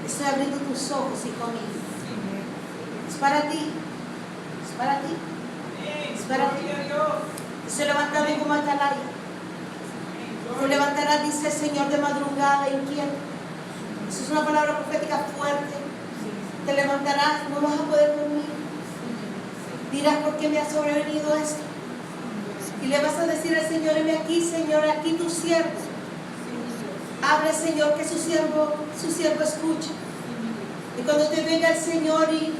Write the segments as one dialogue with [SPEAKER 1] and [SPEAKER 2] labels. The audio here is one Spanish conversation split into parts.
[SPEAKER 1] Estoy abriendo tus ojos, hijo mío. Es para ti. Es para ti. Es para ti. Se levantará como atalaya. Se levantará, dice el Señor, de madrugada inquieto. Eso es una palabra profética fuerte. Te levantarás, no vas a poder dormir. Dirás, ¿por qué me ha sobrevenido esto? Y le vas a decir al Señor, heme aquí, Señor, aquí tu siervo. Hable, Señor, que su siervo escuche. Y cuando te venga el Señor y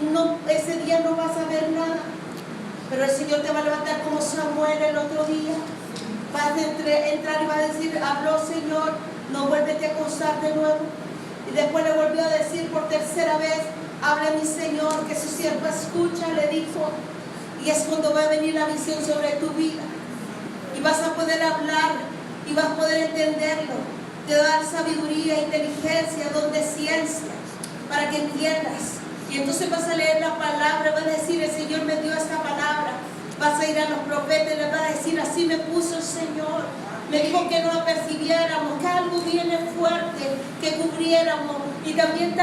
[SPEAKER 1] ese día no vas a ver nada, pero el Señor te va a levantar como Samuel el otro día. Vas a entrar y va a decir, habló Señor, no vuélvete a acostar de nuevo. Y después le volvió a decir por tercera vez, hable mi Señor, que su siervo escucha, le dijo. Y es cuando va a venir la visión sobre tu vida. Y vas a poder hablar y vas a poder entenderlo. Te va a dar sabiduría, inteligencia, don de ciencia, para que entiendas. Y entonces vas a leer la palabra, vas a decir, el Señor me dio esta palabra. Vas a ir a los profetas y les vas a decir, así me puso el Señor. Me dijo que no apercibiéramos, que algo viene fuerte, que cubriéramos. Y también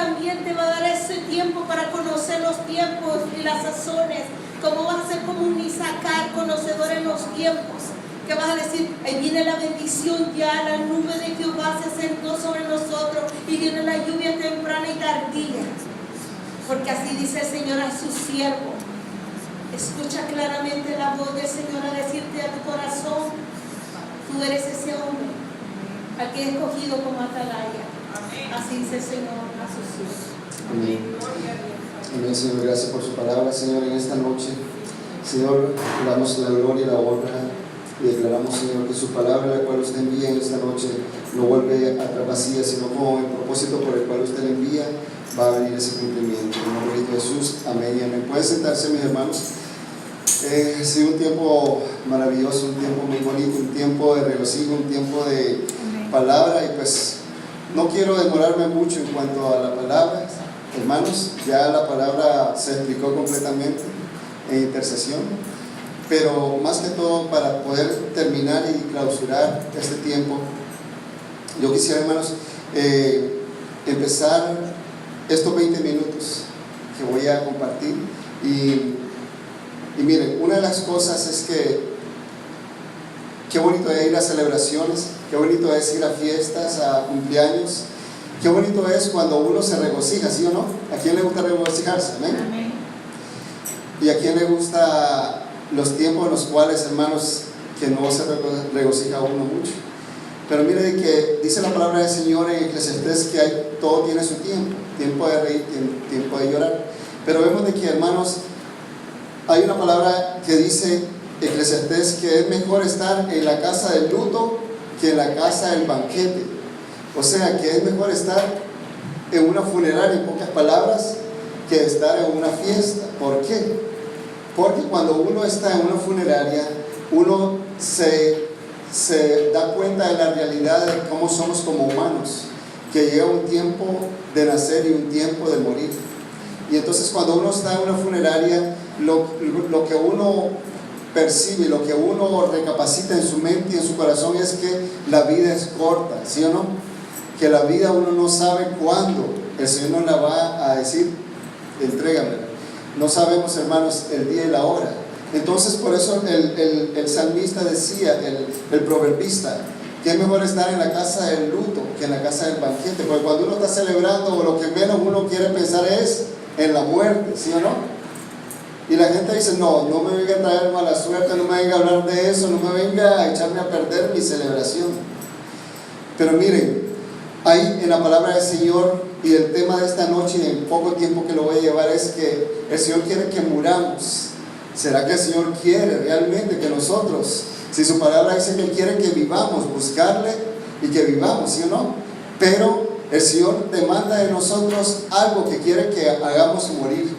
[SPEAKER 1] te va a dar ese tiempo para conocer los tiempos y las sazones. Como vas a ser como un Isacar, conocedor en los tiempos. Que vas a decir, ahí viene la bendición ya, la nube de Jehová se sentó sobre nosotros y viene la lluvia temprana y tardía. Porque así dice el Señor a su siervo. Escucha claramente la voz del Señor a decirte a tu corazón, tú eres ese hombre al que he escogido como atalaya. Así dice el Señor a sus hijos.
[SPEAKER 2] Amén. Amén, Señor, gracias por su palabra, Señor, en esta noche. Señor, le damos la gloria y la honra. Y declaramos, Señor, que su palabra, la cual usted envía en esta noche, no vuelve a vacía, sino como el propósito por el cual usted le envía, va a venir ese cumplimiento. En el nombre de Jesús, amén y amén. Pueden sentarse, mis hermanos. Ha sido un tiempo maravilloso, un tiempo muy bonito, un tiempo de regocijo, un tiempo de palabra. Y pues no quiero demorarme mucho en cuanto a la palabra, hermanos. Ya la palabra se explicó completamente en intercesión. Pero más que todo, para poder terminar y clausurar este tiempo, yo quisiera, hermanos, empezar estos 20 minutos que voy a compartir. Y miren, una de las cosas es que qué bonito es ir a celebraciones, qué bonito es ir a fiestas, a cumpleaños, qué bonito es cuando uno se regocija, ¿sí o no? ¿A quién le gusta regocijarse? ¿Amén? Amén. ¿Y a quién le gusta los tiempos en los cuales, hermanos, que no se regocija uno mucho? Pero mire que dice la palabra del Señor en Eclesiastés que todo tiene su tiempo, tiempo de reír, tiempo de llorar. Pero vemos de que, hermanos, hay una palabra que dice Eclesiastés que es mejor estar en la casa del luto que en la casa del banquete. O sea, que es mejor estar en una funeraria, en pocas palabras, que estar en una fiesta. ¿Por qué? Porque cuando uno está en una funeraria, uno se da cuenta de la realidad de cómo somos como humanos, que llega un tiempo de nacer y un tiempo de morir. Y entonces cuando uno está en una funeraria, lo que uno percibe, lo que uno recapacita en su mente y en su corazón es que la vida es corta, ¿sí o no? Que la vida uno no sabe cuándo el Señor nos la va a decir, entrégamela. No sabemos, hermanos, el día y la hora. Entonces, por eso el salmista decía, el proverbista, que es mejor estar en la casa del luto que en la casa del banquete. Porque cuando uno está celebrando, lo que menos uno quiere pensar es en la muerte, ¿sí o no? Y la gente dice, no me venga a traer mala suerte, no me venga a hablar de eso, no me venga a echarme a perder mi celebración. Pero miren, ahí en la palabra del Señor, y el tema de esta noche, en el poco tiempo que lo voy a llevar, es que el Señor quiere que muramos. ¿Será que el Señor quiere realmente que nosotros, si su palabra dice que Él quiere que vivamos, buscarle y que vivamos, ¿sí o no? Pero el Señor demanda de nosotros algo que quiere que hagamos morir.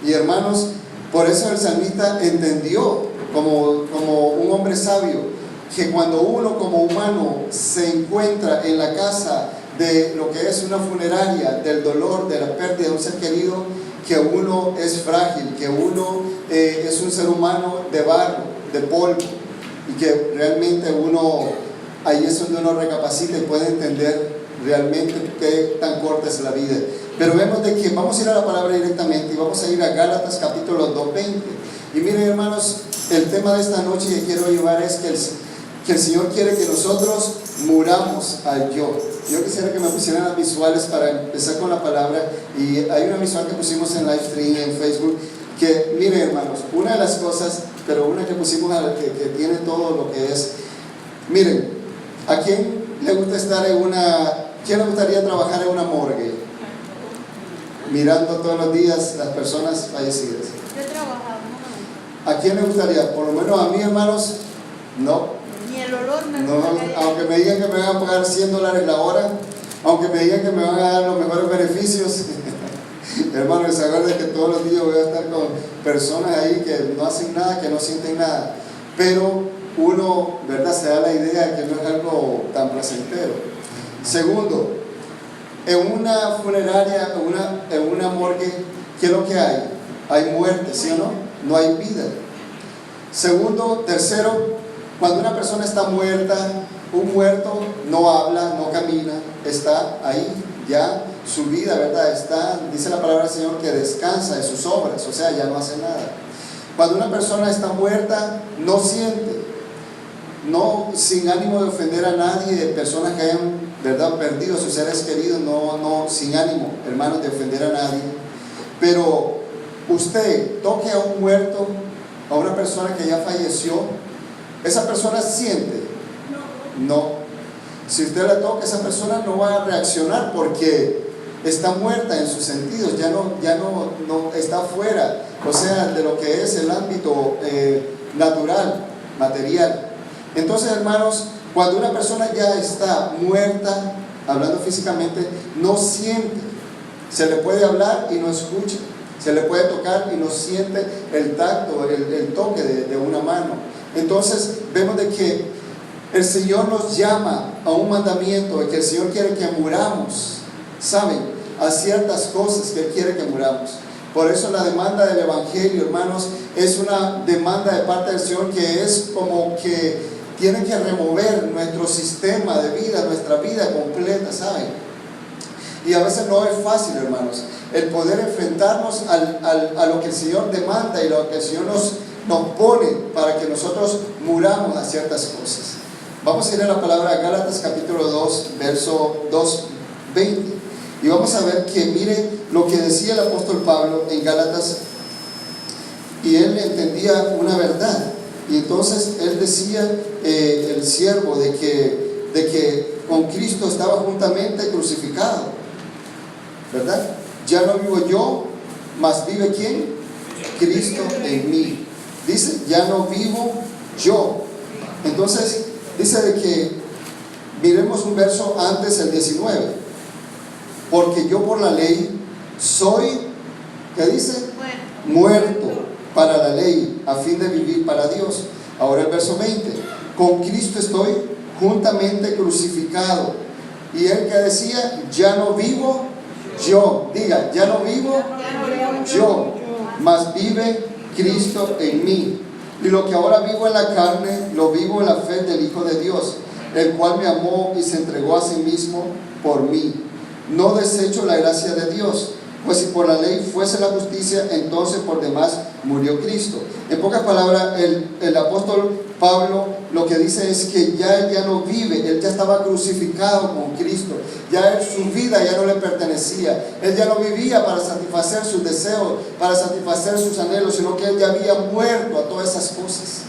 [SPEAKER 2] Y hermanos, por eso el salmista entendió como un hombre sabio, que cuando uno como humano se encuentra en la casa de lo que es una funeraria, del dolor, de la pérdida de un ser querido, que uno es frágil, que uno es un ser humano de barro, de polvo, y que realmente uno, ahí es donde uno recapacita y puede entender realmente qué tan corta es la vida. Pero vemos de que vamos a ir a la palabra directamente y vamos a ir a Gálatas capítulo 2:20. Y miren, hermanos, el tema de esta noche que quiero llevar es que el Señor quiere que nosotros muramos al yo. Yo quisiera que me pusieran las visuales para empezar con la palabra, y hay una visual que pusimos en live stream en Facebook, que miren, hermanos, una de las cosas, pero una que pusimos que tiene todo lo que es, miren, ¿a quién le gusta estar quién le gustaría trabajar en una morgue? Mirando todos los días las personas fallecidas.
[SPEAKER 1] Yo trabajaba, ¿no?
[SPEAKER 2] ¿A quién le gustaría? Por lo menos a mí, hermanos, no.
[SPEAKER 1] Ni el olor me
[SPEAKER 2] No,
[SPEAKER 1] gustaría.
[SPEAKER 2] aunque me digan que me van a pagar $100 la hora, aunque me digan que me van a dar los mejores beneficios, hermanos, se acuerden que todos los días voy a estar con personas ahí que no hacen nada, que no sienten nada, pero uno, ¿verdad?, se da la idea de que no es algo tan placentero. Segundo, en una funeraria, en una morgue, ¿qué es lo que hay? Hay muerte, ¿sí o no? No hay vida. Segundo, tercero, cuando una persona está muerta, un muerto no habla, no camina, está ahí, ya su vida, ¿verdad? Está, dice la palabra del Señor, que descansa de sus obras, o sea, ya no hace nada. Cuando una persona está muerta, no siente, no, sin ánimo de ofender a nadie, de personas que hayan, ¿verdad?, perdido a sus seres queridos, no, sin ánimo, hermanos, de ofender a nadie. Pero usted toque a un muerto, a una persona que ya falleció, ¿esa persona siente? No. Si usted la toca, esa persona no va a reaccionar porque está muerta en sus sentidos, ya no está fuera, o sea, de lo que es el ámbito natural, material. Entonces, hermanos, cuando una persona ya está muerta, hablando físicamente, no siente. Se le puede hablar y no escucha, se le puede tocar y no siente el tacto, el toque de una mano. Entonces vemos de que el Señor nos llama a un mandamiento, de que el Señor quiere que muramos, ¿saben?, a ciertas cosas que Él quiere que muramos. Por eso la demanda del Evangelio, hermanos, es una demanda de parte del Señor que es como que tiene que remover nuestro sistema de vida, nuestra vida completa, ¿saben? Y a veces no es fácil, hermanos, el poder enfrentarnos a lo que el Señor demanda y lo que el Señor nos pone para que nosotros muramos a ciertas cosas. Vamos a ir a la palabra Gálatas capítulo 2, verso 2:20, y vamos a ver que mire lo que decía el apóstol Pablo en Gálatas, y él entendía una verdad, y entonces él decía, el siervo, de que con Cristo estaba juntamente crucificado, ¿verdad? Ya no vivo yo, mas vive ¿quién? Cristo en mí. Dice, ya no vivo yo. Entonces, dice de que, miremos un verso antes, el 19. Porque yo por la ley soy, ¿qué dice? Muerto para la ley, a fin de vivir para Dios. Ahora el verso 20. Con Cristo estoy juntamente crucificado. Y él que decía, ya no vivo yo. Diga, ya no vivo yo, mas vive Cristo en mí. Y lo que ahora vivo en la carne, lo vivo en la fe del Hijo de Dios, el cual me amó y se entregó a sí mismo por mí. No desecho la gracia de Dios, pues si por la ley fuese la justicia, entonces por demás murió Cristo. En pocas palabras, el apóstol Pablo lo que dice es que ya él ya no vive, él ya estaba crucificado con Cristo, ya su vida ya no le pertenecía, él ya no vivía para satisfacer sus deseos, para satisfacer sus anhelos, sino que él ya había muerto a todas esas cosas,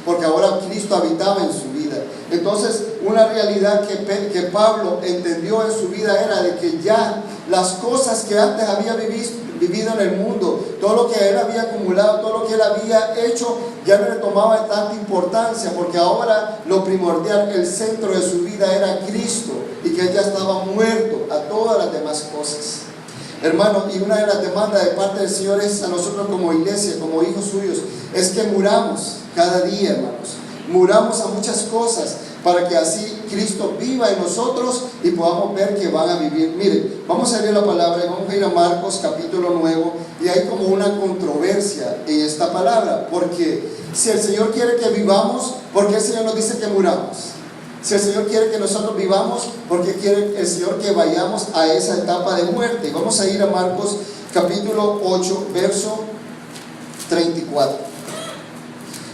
[SPEAKER 2] porque ahora Cristo habitaba en su vida. Entonces, una realidad que Pablo entendió en su vida era de que ya las cosas que antes había vivido en el mundo, todo lo que él había acumulado, todo lo que él había hecho, ya no le tomaba tanta importancia, porque ahora lo primordial, el centro de su vida era Cristo, y que él ya estaba muerto a todas las demás cosas. Hermano, y una de las demandas de parte del Señor es a nosotros como iglesia, como hijos suyos, es que muramos cada día, hermanos. Muramos a muchas cosas para que así Cristo viva en nosotros y podamos ver que van a vivir. Miren, vamos a leer la palabra y vamos a ir a Marcos capítulo 9, y hay como una controversia en esta palabra, porque si el Señor quiere que vivamos, ¿por qué el Señor nos dice que muramos? Si el Señor quiere que nosotros vivamos, porque quiere el Señor que vayamos a esa etapa de muerte. Vamos a ir a Marcos capítulo 8, verso 34.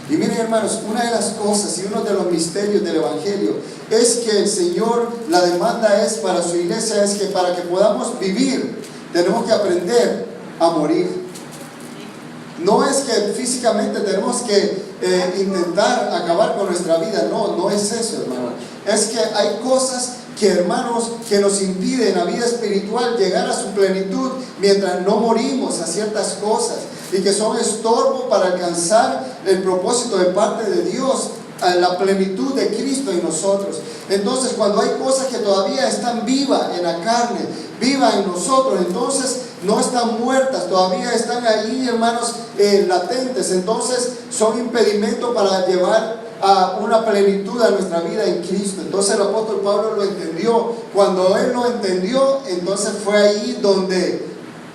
[SPEAKER 2] Y miren, hermanos, una de las cosas y uno de los misterios del Evangelio es que el Señor, la demanda es para su iglesia, es que para que podamos vivir, tenemos que aprender a morir. No es que físicamente tenemos que intentar acabar con nuestra vida, no es eso, hermano. Es que hay cosas que, hermanos, que nos impiden la vida espiritual llegar a su plenitud mientras no morimos a ciertas cosas, y que son estorbo para alcanzar el propósito de parte de Dios, a la plenitud de Cristo en nosotros. Entonces, cuando hay cosas que todavía están vivas en la carne, vivas en nosotros, entonces no están muertas, todavía están ahí, hermanos, latentes, entonces son impedimento para llevar a una plenitud a nuestra vida en Cristo. Entonces el apóstol Pablo lo entendió. Cuando él lo entendió, entonces fue ahí donde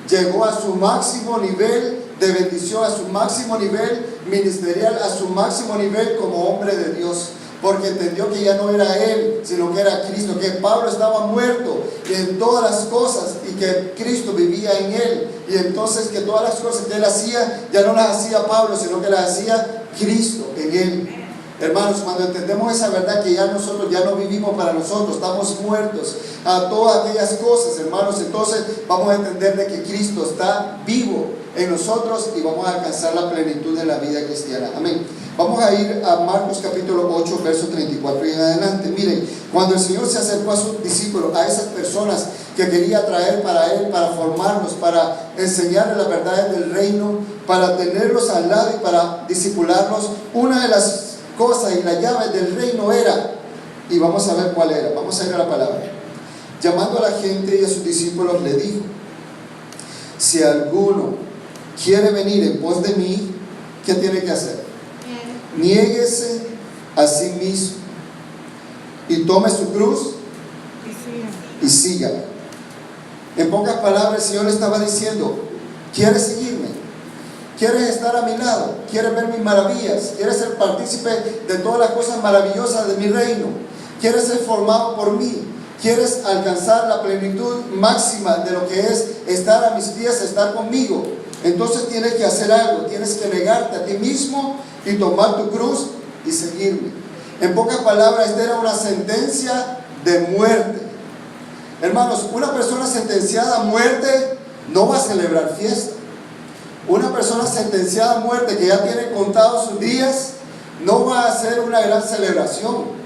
[SPEAKER 2] llegó a su máximo nivel de bendición, a su máximo nivel ministerial, a su máximo nivel como hombre de Dios, porque entendió que ya no era él, sino que era Cristo, que Pablo estaba muerto en todas las cosas y que Cristo vivía en él, y entonces que todas las cosas que él hacía, ya no las hacía Pablo, sino que las hacía Cristo en él. Hermanos, cuando entendemos esa verdad, que ya nosotros ya no vivimos para nosotros, estamos muertos a todas aquellas cosas, hermanos, entonces vamos a entender de que Cristo está vivo en nosotros y vamos a alcanzar la plenitud de la vida cristiana. Amén. Vamos a ir a Marcos capítulo 8, verso 34 y en adelante. Miren, cuando el Señor se acercó a sus discípulos, a esas personas que quería traer para Él, para formarlos, para enseñarles las verdades del reino, para tenerlos al lado y para discipularlos, una de las cosas y la llave del reino era, y vamos a ver cuál era, vamos a ir a la palabra. Llamando a la gente y a sus discípulos, le dijo: si alguno quiere venir en pos de mí, ¿qué tiene que hacer? Niéguese a sí mismo y tome su cruz y sígame. En pocas palabras, el Señor le estaba diciendo: ¿quieres seguirme? ¿Quieres estar a mi lado? ¿Quieres ver mis maravillas? ¿Quieres ser partícipe de todas las cosas maravillosas de mi reino? ¿Quieres ser formado por mí? ¿Quieres alcanzar la plenitud máxima de lo que es estar a mis pies, estar conmigo? Entonces tienes que hacer algo, tienes que negarte a ti mismo y tomar tu cruz y seguirme. En pocas palabras, esta era una sentencia de muerte. Hermanos, una persona sentenciada a muerte no va a celebrar fiesta. Una persona sentenciada a muerte que ya tiene contados sus días no va a hacer una gran celebración.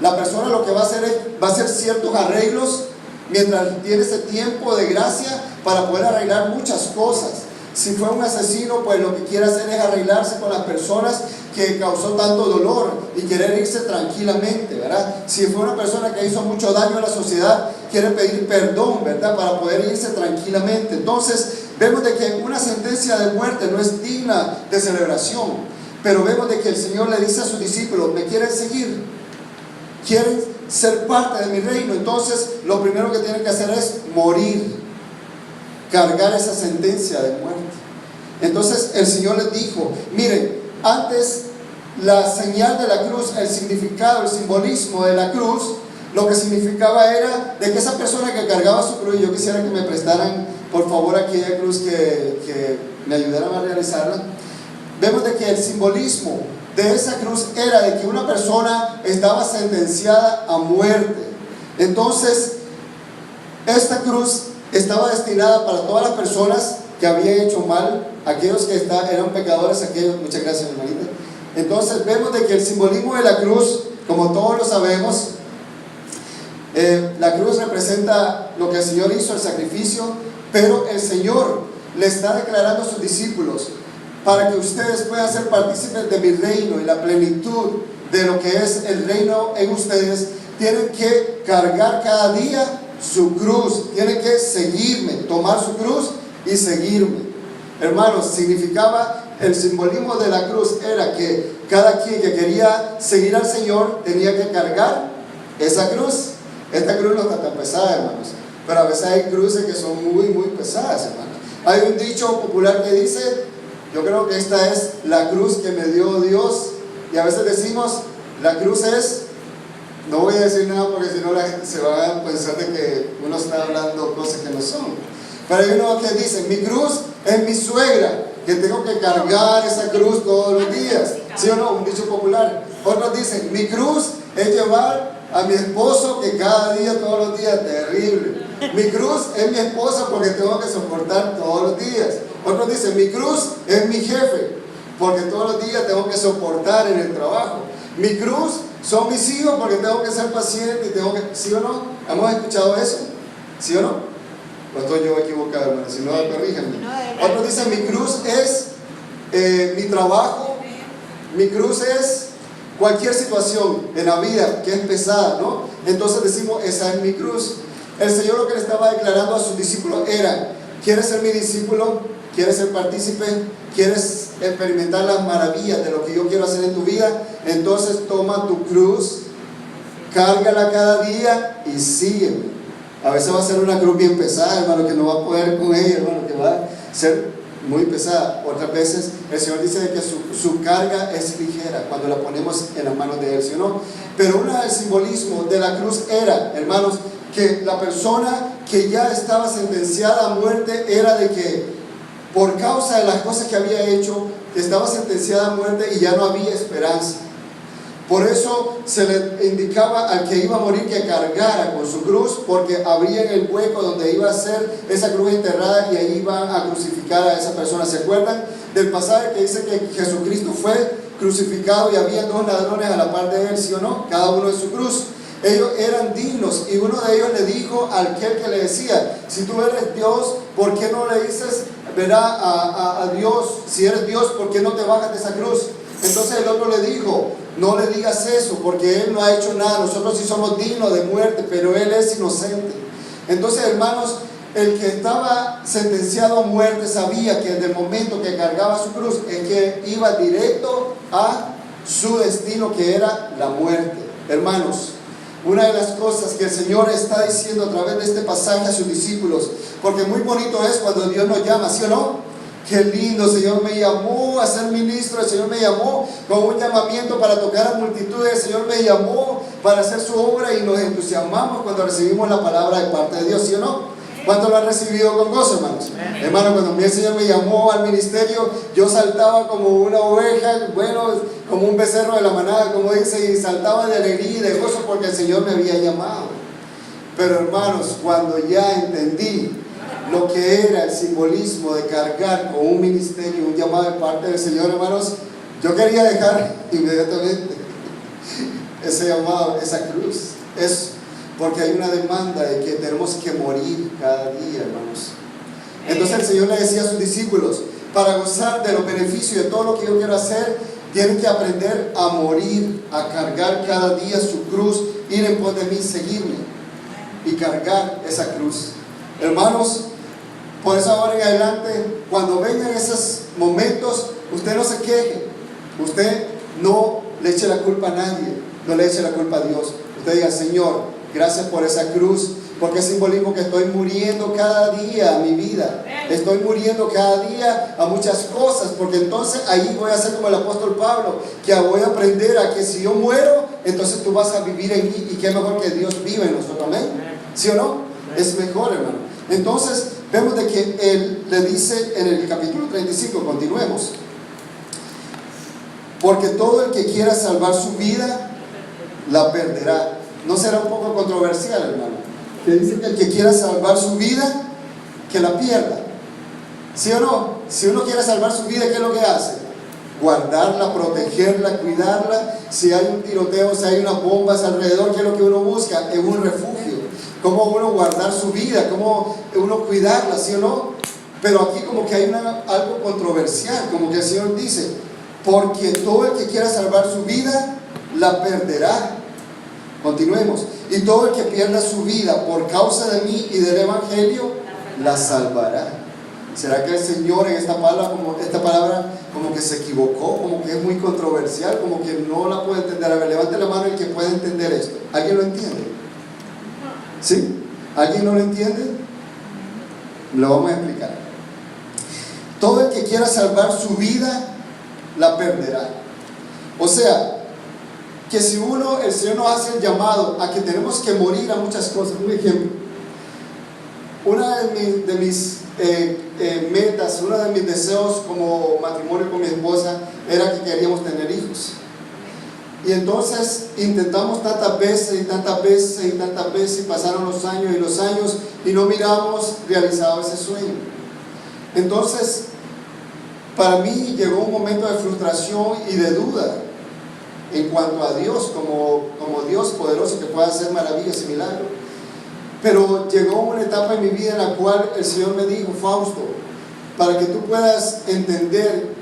[SPEAKER 2] La persona lo que va a hacer es, va a hacer ciertos arreglos mientras tiene ese tiempo de gracia para poder arreglar muchas cosas. Si fue un asesino, pues lo que quiere hacer es arreglarse con las personas que causó tanto dolor y querer irse tranquilamente, ¿verdad? Si fue una persona que hizo mucho daño a la sociedad, quiere pedir perdón, ¿verdad? Para poder irse tranquilamente. Entonces, vemos de que una sentencia de muerte no es digna de celebración, pero vemos de que el Señor le dice a sus discípulos: ¿me quieren seguir? ¿Quieren ser parte de mi reino? Entonces, lo primero que tienen que hacer es morir, cargar esa sentencia de muerte. Entonces el Señor les dijo: miren, antes la señal de la cruz, el significado, el simbolismo de la cruz, lo que significaba era de que esa persona que cargaba su cruz, yo quisiera que me prestaran por favor aquella cruz, que me ayudaran a realizarla. Vemos de que el simbolismo de esa cruz era de que una persona estaba sentenciada a muerte. Entonces esta cruz estaba destinada para todas las personas que habían hecho mal, aquellos que eran pecadores, aquellos. Muchas gracias, hermanita. Entonces vemos de que el simbolismo de la cruz, como todos lo sabemos, la cruz representa lo que el Señor hizo, el sacrificio, pero el Señor le está declarando a sus discípulos: para que ustedes puedan ser partícipes de mi reino y la plenitud de lo que es el reino en ustedes, tienen que cargar cada día su cruz, tienen que seguirme, tomar su cruz y seguirme. Hermanos, significaba, el simbolismo de la cruz era que cada quien que quería seguir al Señor tenía que cargar esa cruz. Esta cruz no está tan pesada, hermanos, pero a veces hay cruces que son muy pesadas, hermanos. Hay un dicho popular que dice: yo creo que esta es la cruz que me dio Dios, y a veces decimos: la cruz es No voy a decir nada porque si no la gente se va a pensar de que uno está hablando cosas que no son. Pero hay uno que dice, mi cruz es mi suegra, que tengo que cargar esa cruz todos los días. ¿Sí o no? Un dicho popular. Otros dicen, mi cruz es llevar a mi esposo que cada día, todos los días, terrible. Mi cruz es mi esposa porque tengo que soportar todos los días. Otros dicen, mi cruz es mi jefe porque todos los días tengo que soportar en el trabajo. Mi cruz son mis hijos porque tengo que ser paciente y tengo que... ¿Sí o no? ¿Hemos escuchado eso? ¿Sí o no? ¿O estoy yo equivocado, hermano? Si no, corríjanme. Otros dicen, mi cruz es mi trabajo. Mi cruz es cualquier situación en la vida que es pesada, ¿no? Entonces decimos, esa es mi cruz. El Señor lo que le estaba declarando a sus discípulos era, ¿quieres ser mi discípulo? ¿Quieres ser partícipe? ¿Quieres experimentar las maravillas de lo que yo quiero hacer en tu vida? Entonces toma tu cruz, cárgala cada día y sígueme. A veces va a ser una cruz bien pesada, hermano, que no va a poder con ella, hermano, que va a ser muy pesada. Otras veces el Señor dice de que su carga es ligera cuando la ponemos en las manos de Él, ¿sí o no? Pero uno del simbolismo de la cruz era, hermanos, que la persona que ya estaba sentenciada a muerte era de que por causa de las cosas que había hecho, estaba sentenciada a muerte y ya no había esperanza. Por eso se le indicaba al que iba a morir que cargara con su cruz, porque abrían el hueco donde iba a ser esa cruz enterrada y ahí iban a crucificar a esa persona. ¿Se acuerdan del pasaje que dice que Jesucristo fue crucificado y había dos ladrones a la par de él, sí o no? Cada uno en su cruz. Ellos eran dignos y uno de ellos le dijo a aquel que le decía, si tú eres Dios, ¿por qué no le dices, verá a Dios, si eres Dios, ¿por qué no te bajas de esa cruz? Entonces el otro le dijo, no le digas eso, porque Él no ha hecho nada, nosotros sí somos dignos de muerte, pero Él es inocente. Entonces, hermanos, el que estaba sentenciado a muerte sabía que desde el momento que cargaba su cruz, es que iba directo a su destino, que era la muerte. Hermanos, una de las cosas que el Señor está diciendo a través de este pasaje a sus discípulos, porque muy bonito es cuando Dios nos llama, ¿sí o no? Qué lindo, el Señor me llamó a ser ministro, el Señor me llamó con un llamamiento para tocar a multitudes, el Señor me llamó para hacer su obra y nos entusiasmamos cuando recibimos la palabra de parte de Dios, ¿sí o no? ¿Cuánto lo han recibido con gozo, hermanos? Hermano, cuando el Señor me llamó al ministerio, yo saltaba como una oveja, bueno, como un becerro de la manada, como dice, y saltaba de alegría y de gozo porque el Señor me había llamado. Pero hermanos, cuando ya entendí lo que era el simbolismo de cargar con un ministerio, un llamado de parte del Señor, hermanos, yo quería dejar inmediatamente ese llamado, esa cruz. Es porque hay una demanda de que tenemos que morir cada día, hermanos. Entonces el Señor le decía a sus discípulos, para gozar de los beneficios de todo lo que yo quiero hacer, tienen que aprender a morir, a cargar cada día su cruz, ir en pos de mí, seguirme y cargar esa cruz. Hermanos, por eso ahora en adelante, cuando vengan esos momentos, usted no se queje, usted no le eche la culpa a nadie, no le eche la culpa a Dios. Usted diga, Señor, gracias por esa cruz, porque es simbolismo que estoy muriendo cada día a mi vida, estoy muriendo cada día a muchas cosas, porque entonces ahí voy a ser como el apóstol Pablo, que voy a aprender a que si yo muero, entonces tú vas a vivir en mí, y qué mejor que Dios vive en nosotros, amén, ¿sí o no? Es mejor, hermano. Entonces vemos de que Él le dice en el capítulo 35, continuemos, porque todo el que quiera salvar su vida, la perderá. ¿No será un poco controversial, hermano? Que dice que el que quiera salvar su vida, que la pierda. ¿Sí o no? Si uno quiere salvar su vida, ¿qué es lo que hace? Guardarla, protegerla, cuidarla. Si hay un tiroteo, si hay unas bombas alrededor, ¿qué es lo que uno busca? Es un refugio. ¿Cómo uno guardar su vida? ¿Cómo uno cuidarla? ¿Sí o no? Pero aquí como que hay algo controversial, como que el Señor dice, porque todo el que quiera salvar su vida, la perderá. Continuemos. Y todo el que pierda su vida por causa de mí y del Evangelio, la salvará. ¿Será que el Señor en esta palabra como que se equivocó? Como que es muy controversial, como que no la puede entender. A ver, levante la mano el que puede entender esto. ¿Alguien lo entiende? ¿Sí? ¿Alguien no lo entiende? Lo vamos a explicar. Todo el que quiera salvar su vida, la perderá. O sea, que si el Señor nos hace el llamado a que tenemos que morir a muchas cosas. Un ejemplo, una de mis metas, uno de mis deseos como matrimonio con mi esposa era que queríamos tener hijos. Y entonces intentamos tantas veces y tantas veces y tantas veces, y pasaron los años y no miramos realizado ese sueño. Entonces, para mí llegó un momento de frustración y de duda en cuanto a Dios, como Dios poderoso que puede hacer maravillas y milagros. Pero llegó una etapa en mi vida en la cual el Señor me dijo: Fausto, para que tú puedas entender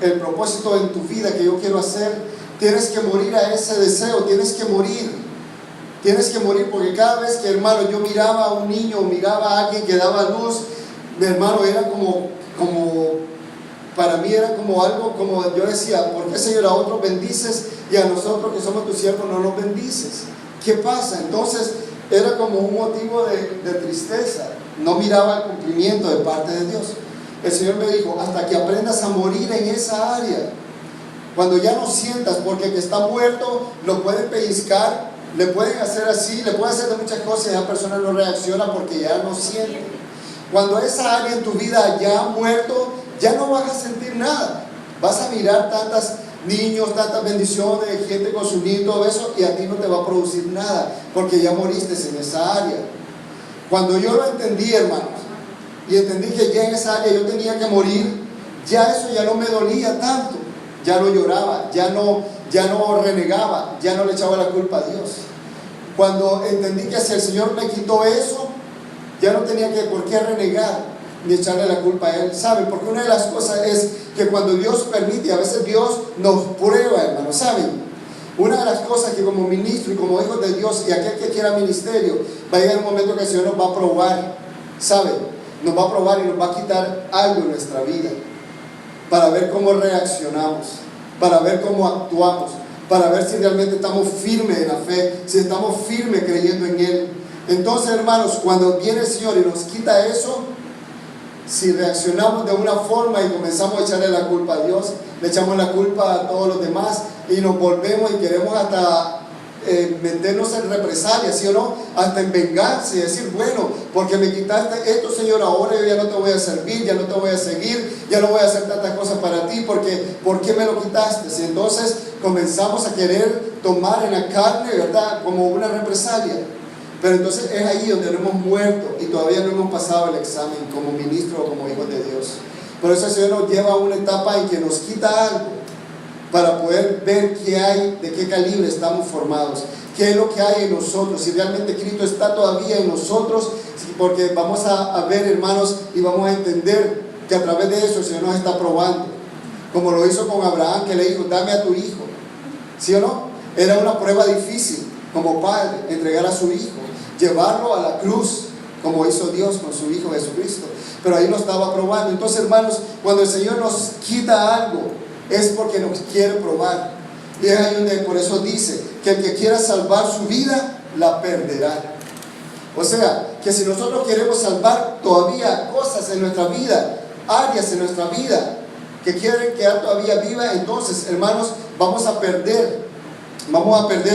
[SPEAKER 2] el propósito en tu vida que yo quiero hacer, tienes que morir a ese deseo, tienes que morir, porque cada vez que, hermano, yo miraba a un niño, miraba a alguien que daba luz, mi hermano, era como para mí era como algo, como yo decía: ¿por qué, Señor, a otros bendices y a nosotros que somos tus siervos no los bendices? ¿Qué pasa? Entonces era como un motivo de tristeza, no miraba el cumplimiento de parte de Dios. El Señor me dijo: hasta que aprendas a morir en esa área, cuando ya no sientas, porque el que está muerto lo pueden pellizcar, le pueden hacer así, le pueden hacer de muchas cosas y esa persona no reacciona porque ya no siente. Cuando esa área en tu vida ya ha muerto, ya no vas a sentir nada. Vas a mirar tantos niños, tantas bendiciones, gente con su niño y todo eso, y a ti no te va a producir nada, porque ya moriste en esa área. Cuando yo lo entendí, hermanos, y entendí que ya en esa área yo tenía que morir, ya eso ya no me dolía tanto. Ya no lloraba, ya no renegaba, ya no le echaba la culpa a Dios. Cuando entendí que si el Señor me quitó eso, ya no tenía por qué renegar ni echarle la culpa a Él. ¿Saben? Porque una de las cosas es que cuando Dios permite, a veces Dios nos prueba, hermanos. ¿Saben? Una de las cosas que como ministro y como hijos de Dios y aquel que quiera ministerio, va a llegar un momento que el Señor nos va a probar. ¿Saben? Nos va a probar y nos va a quitar algo en nuestra vida, para ver cómo reaccionamos, para ver cómo actuamos, para ver si realmente estamos firmes en la fe, si estamos firmes creyendo en Él. Entonces, hermanos, cuando viene el Señor y nos quita eso, si reaccionamos de una forma y comenzamos a echarle la culpa a Dios, le echamos la culpa a todos los demás y nos volvemos y queremos hasta meternos en represalia, ¿sí o no? Hasta en vengarse y decir: bueno, porque me quitaste esto, Señor, ahora yo ya no te voy a servir, ya no te voy a seguir, ya no voy a hacer tantas cosas para ti, porque ¿por qué me lo quitaste? Y entonces comenzamos a querer tomar en la carne, ¿verdad?, como una represalia. Pero entonces es ahí donde no hemos muerto y todavía no hemos pasado el examen como ministro o como hijos de Dios. Por eso el Señor nos lleva a una etapa en que nos quita algo, para poder ver qué hay, de qué calibre estamos formados, qué es lo que hay en nosotros, si realmente Cristo está todavía en nosotros, porque vamos a ver, hermanos, y vamos a entender que a través de eso el Señor nos está probando, como lo hizo con Abraham, que le dijo: dame a tu hijo, ¿sí o no? Era una prueba difícil como padre, entregar a su hijo, llevarlo a la cruz, como hizo Dios con su Hijo Jesucristo, pero ahí lo estaba probando. Entonces, hermanos, cuando el Señor nos quita algo, es porque nos quiere probar. Y es ahí donde por eso dice que el que quiera salvar su vida, la perderá. O sea, que si nosotros queremos salvar todavía cosas en nuestra vida, áreas en nuestra vida que quieren quedar todavía vivas, entonces, hermanos, vamos a perder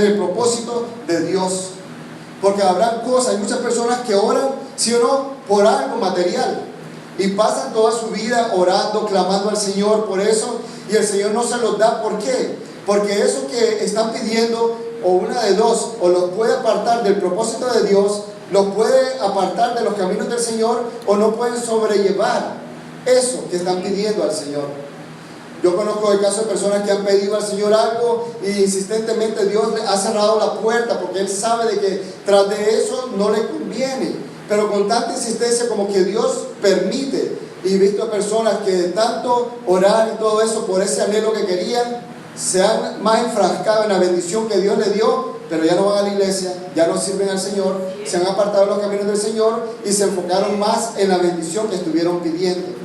[SPEAKER 2] el propósito de Dios. Porque habrá cosas, hay muchas personas que oran, sí o no, por algo material, y pasan toda su vida orando, clamando al Señor por eso, y el Señor no se los da. ¿Por qué? Porque eso que están pidiendo, o una de dos, o los puede apartar del propósito de Dios, los puede apartar de los caminos del Señor, o no pueden sobrellevar eso que están pidiendo al Señor. Yo conozco el caso de personas que han pedido al Señor algo y insistentemente Dios le ha cerrado la puerta, porque Él sabe de que tras de eso no le conviene, pero con tanta insistencia como que Dios permite. Y he visto personas que de tanto orar y todo eso por ese anhelo que querían, se han más enfrascado en la bendición que Dios le dio, pero ya no van a la iglesia, ya no sirven al Señor, se han apartado de los caminos del Señor y se enfocaron más en la bendición que estuvieron pidiendo.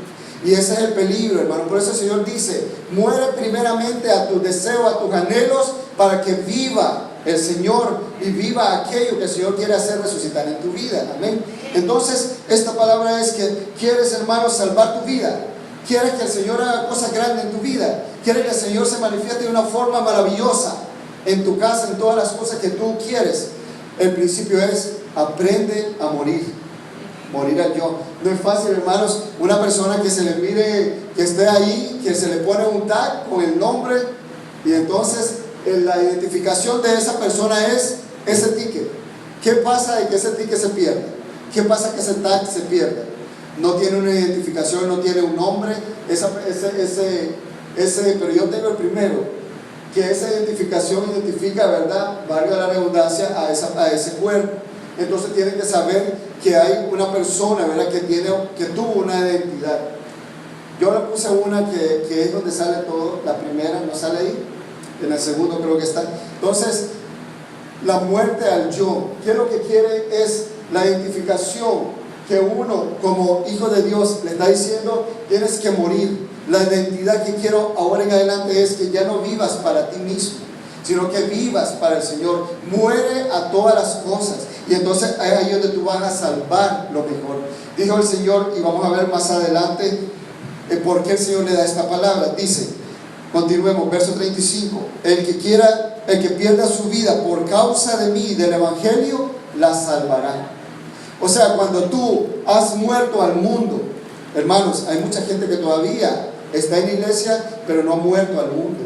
[SPEAKER 2] Y ese es el peligro, hermano. Por eso el Señor dice: muere primeramente a tus deseos, a tus anhelos, para que viva el Señor y viva aquello que el Señor quiere hacer resucitar en tu vida. Amén. Entonces, esta palabra es que quieres, hermano, salvar tu vida. Quieres que el Señor haga cosas grandes en tu vida. Quieres que el Señor se manifieste de una forma maravillosa. en tu casa, en todas las cosas que tú quieres, el principio es: aprende a morir. Morir al yo. No es fácil, hermanos, una persona que se le mire, que esté ahí, que se le pone un tag con el nombre, y entonces la identificación de esa persona es ese ticket. ¿Qué pasa de que ese ticket se pierda? ¿Qué pasa que ese tag se pierda? No tiene una identificación, no tiene un nombre, pero yo tengo el primero, que esa identificación identifica, ¿verdad?, valga la redundancia, a ese cuerpo. Entonces tienen que saber que hay una persona, ¿verdad?, que tuvo una identidad. Yo le puse una que es donde sale todo. La primera no sale ahí, en el segundo creo que está. Entonces, la muerte al yo, ¿qué es lo que quiere? Es la identificación que uno como hijo de Dios le está diciendo: tienes que morir. La identidad que quiero ahora en adelante es que ya no vivas para ti mismo, sino que vivas para el Señor. Muere a todas las cosas, y entonces ahí es donde tú vas a salvar lo mejor. Dijo el Señor, y vamos a ver más adelante por qué el Señor le da esta palabra. Dice, continuemos, verso 35: el que pierda su vida por causa de mí y del Evangelio, la salvará. O sea, cuando tú has muerto al mundo, hermanos, hay mucha gente que todavía está en la iglesia, pero no ha muerto al mundo.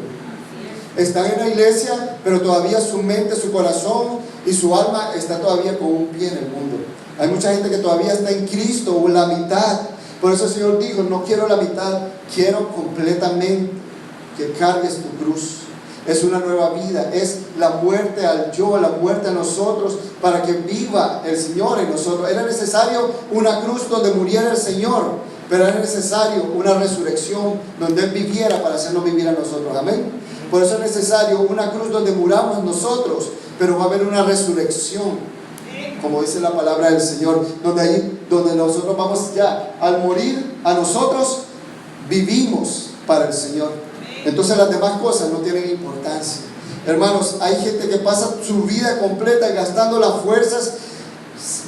[SPEAKER 2] Están en la iglesia, pero todavía su mente, su corazón y su alma está todavía con un pie en el mundo. Hay mucha gente que todavía está en Cristo, o la mitad. Por eso el Señor dijo: no quiero la mitad, quiero completamente que cargues tu cruz. Es una nueva vida, es la muerte al yo, la muerte a nosotros, para que viva el Señor en nosotros. Era necesario una cruz donde muriera el Señor, pero era necesario una resurrección donde Él viviera para hacernos vivir a nosotros. Amén. Por eso es necesario una cruz donde muramos nosotros, pero va a haber una resurrección, como dice la palabra del Señor, donde nosotros vamos ya, al morir a nosotros, vivimos para el Señor. Entonces las demás cosas no tienen importancia. Hermanos, hay gente que pasa su vida completa gastando las fuerzas,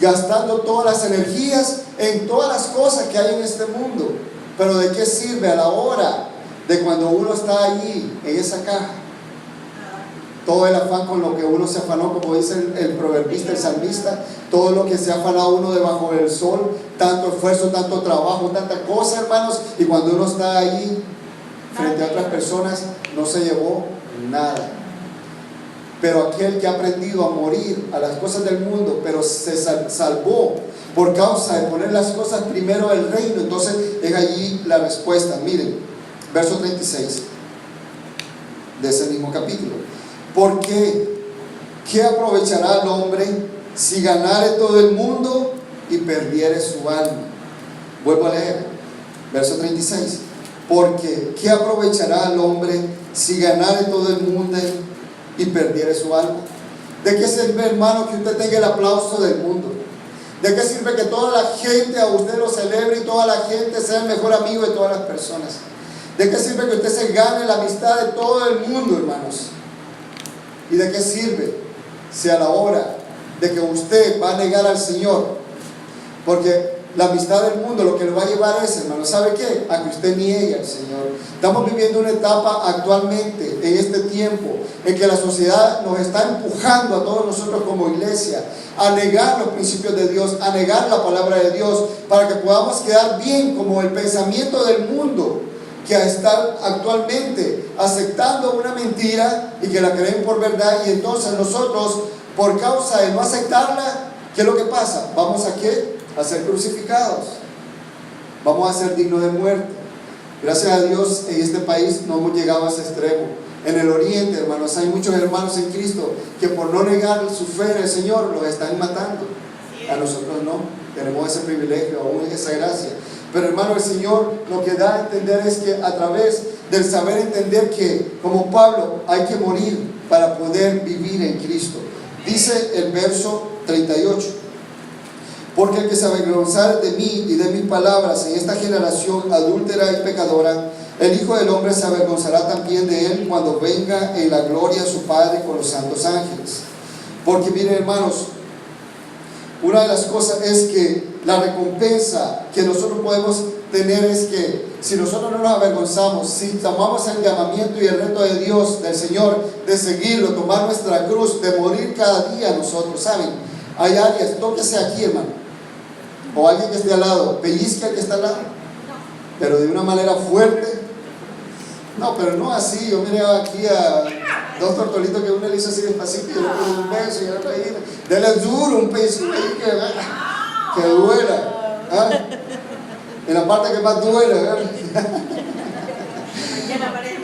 [SPEAKER 2] gastando todas las energías en todas las cosas que hay en este mundo. Pero ¿de qué sirve a la hora de cuando uno está allí en esa caja? Todo el afán con lo que uno se afanó, como dice el proverbista, el salmista, todo lo que se ha afanado uno debajo del sol, tanto esfuerzo, tanto trabajo, tanta cosa, hermanos, y cuando uno está allí frente a otras personas, no se llevó nada. Pero aquel que ha aprendido a morir a las cosas del mundo, pero se salvó por causa de poner las cosas primero del reino, entonces es allí la respuesta. Miren, verso 36 de ese mismo capítulo: porque ¿qué aprovechará el hombre si ganare todo el mundo y perdiere su alma? Vuelvo a leer, verso 36: porque ¿qué aprovechará el hombre si ganare todo el mundo y perdiere su alma? ¿De qué sirve, hermano, que usted tenga el aplauso del mundo? ¿De qué sirve que toda la gente a usted lo celebre y toda la gente sea el mejor amigo de todas las personas? ¿De qué sirve que usted se gane la amistad de todo el mundo, hermanos? ¿Y de qué sirve si a la hora de que usted va a negar al Señor? Porque la amistad del mundo lo que le va a llevar es, hermano, ¿sabe qué? A que usted niegue al Señor. Estamos viviendo una etapa actualmente, en este tiempo, en que la sociedad nos está empujando a todos nosotros como iglesia a negar los principios de Dios, a negar la palabra de Dios, para que podamos quedar bien como el pensamiento del mundo, que está actualmente aceptando una mentira y que la creen por verdad. Y entonces nosotros, por causa de no aceptarla, ¿qué es lo que pasa? ¿Vamos a qué? A ser crucificados, vamos a ser dignos de muerte. Gracias a Dios, en este país no hemos llegado a ese extremo. En el oriente, hermanos, hay muchos hermanos en Cristo que por no negar su fe en el Señor los están matando. A nosotros no, tenemos ese privilegio, aún esa gracia. Pero, hermano, el Señor lo que da a entender es que a través del saber entender que, como Pablo, hay que morir para poder vivir en Cristo. Dice el verso 38: porque el que se avergonzare de mí y de mis palabras en esta generación adúltera y pecadora, el Hijo del Hombre se avergonzará también de él cuando venga en la gloria de su Padre con los santos ángeles. Porque miren, hermanos, una de las cosas es que la recompensa que nosotros podemos tener es que si nosotros no nos avergonzamos, si tomamos el llamamiento y el reto de Dios, del Señor, de seguirlo, tomar nuestra cruz, de morir cada día nosotros, ¿saben? Hay áreas, tóquese aquí, hermano, o alguien que esté al lado, pellizque al que está al lado, pero de una manera fuerte. No, pero no así. Yo miré aquí a dos tortolitos que uno le hizo así despacito y el otro le dio un beso y el otro ahí, dele duro un beso que duela, ¿ah? En la parte que más duele, ¿verdad?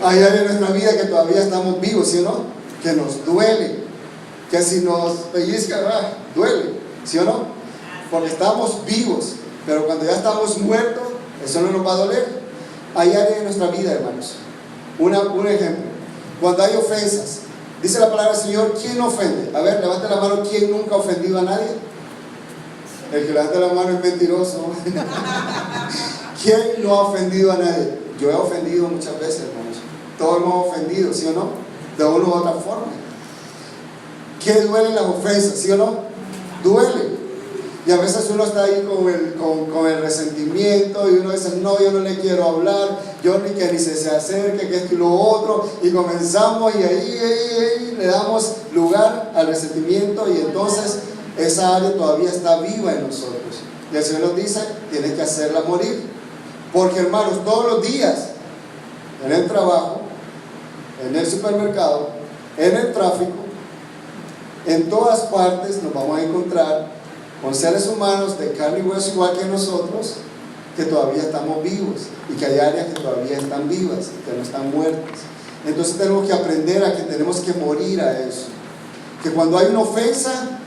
[SPEAKER 2] Hay áreas en nuestra vida que todavía estamos vivos, ¿sí o no? Que nos duele, que si nos pellizca, duele, ¿sí o no? Porque estamos vivos, pero cuando ya estamos muertos, eso no nos va a doler. Hay áreas en nuestra vida, hermanos. Un ejemplo, cuando hay ofensas, dice la palabra del Señor, ¿quién ofende? A ver, levante la mano, ¿quién nunca ha ofendido a nadie? El que levanta la mano es mentiroso. ¿Quién no ha ofendido a nadie? Yo he ofendido muchas veces, hermanos. Todos hemos ofendido, ¿sí o no? De una u otra forma. ¿Qué duelen las ofensas, sí o no? Duele. Y a veces uno está ahí con el resentimiento y uno dice, no, yo no le quiero hablar, yo ni se acerque, que esto y lo otro, y comenzamos y ahí le damos lugar al resentimiento y entonces esa área todavía está viva en nosotros. Y el Señor nos dice, tienes que hacerla morir. Porque, hermanos, todos los días, en el trabajo, en el supermercado, en el tráfico, en todas partes nos vamos a encontrar con seres humanos de carne y hueso igual que nosotros, que todavía estamos vivos y que hay áreas que todavía están vivas, que no están muertas. Entonces tenemos que aprender a que tenemos que morir a eso. Que cuando hay una ofensa,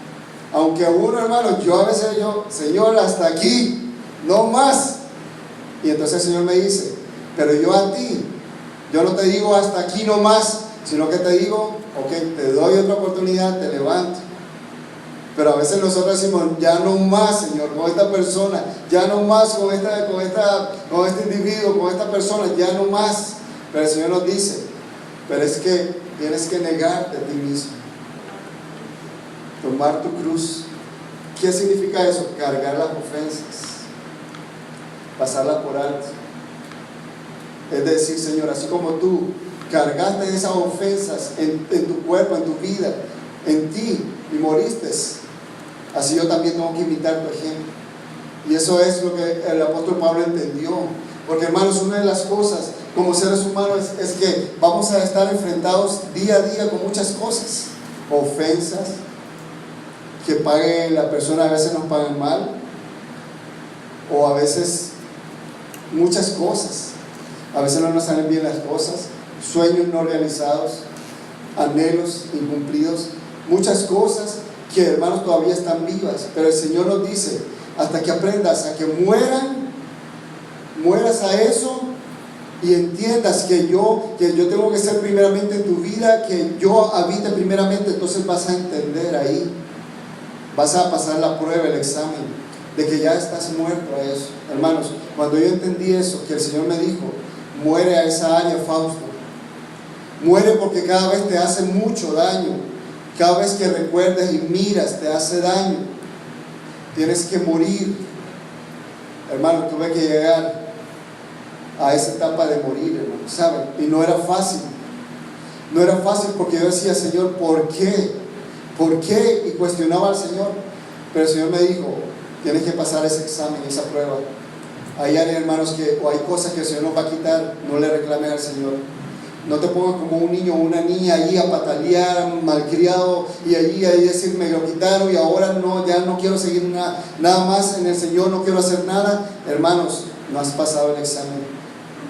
[SPEAKER 2] aunque uno, hermano, yo a veces Señor, hasta aquí, no más. Y entonces el Señor me dice, pero yo a ti, yo no te digo hasta aquí no más, sino que te digo, ok, te doy otra oportunidad, te levanto. Pero a veces nosotros decimos, ya no más, Señor, con esta persona, ya no más con este individuo, con esta persona, ya no más. Pero el Señor nos dice, pero es que tienes que negarte a ti mismo, tomar tu cruz. ¿Qué significa eso? Cargar las ofensas, pasarlas por alto. Es decir, Señor, así como tú cargaste esas ofensas en tu cuerpo, en tu vida, en ti, y moriste, así yo también tengo que imitar tu ejemplo. Y eso es lo que el apóstol Pablo entendió. Porque, hermanos, una de las cosas como seres humanos es que vamos a estar enfrentados día a día con muchas cosas. Ofensas, que pague la persona, a veces nos pagan mal, o a veces muchas cosas. A veces no nos salen bien las cosas, sueños no realizados, anhelos incumplidos, muchas cosas que, hermanos, todavía están vivas. Pero el Señor nos dice, hasta que aprendas a que mueras a eso y entiendas que yo tengo que ser primeramente en tu vida, que yo habite primeramente, entonces vas a entender ahí, vas a pasar la prueba, el examen de que ya estás muerto a eso. Hermanos, cuando yo entendí eso, que el Señor me dijo, muere a esa área, Fausto, muere, porque cada vez te hace mucho daño. Cada vez que recuerdas y miras, te hace daño. Tienes que morir. Hermano, tuve que llegar a esa etapa de morir, hermano, ¿saben? Y no era fácil. No era fácil, porque yo decía, Señor, ¿por qué? ¿Por qué? Y cuestionaba al Señor. Pero el Señor me dijo, tienes que pasar ese examen, esa prueba. Hay áreas, hermanos, o hay cosas que el Señor nos va a quitar. No le reclames al Señor. No te pongas como un niño o una niña ahí a patalear, malcriado, y ahí decir, me lo quitaron y ahora no, ya no quiero seguir nada más en el Señor, no quiero hacer nada. Hermanos, no has pasado el examen.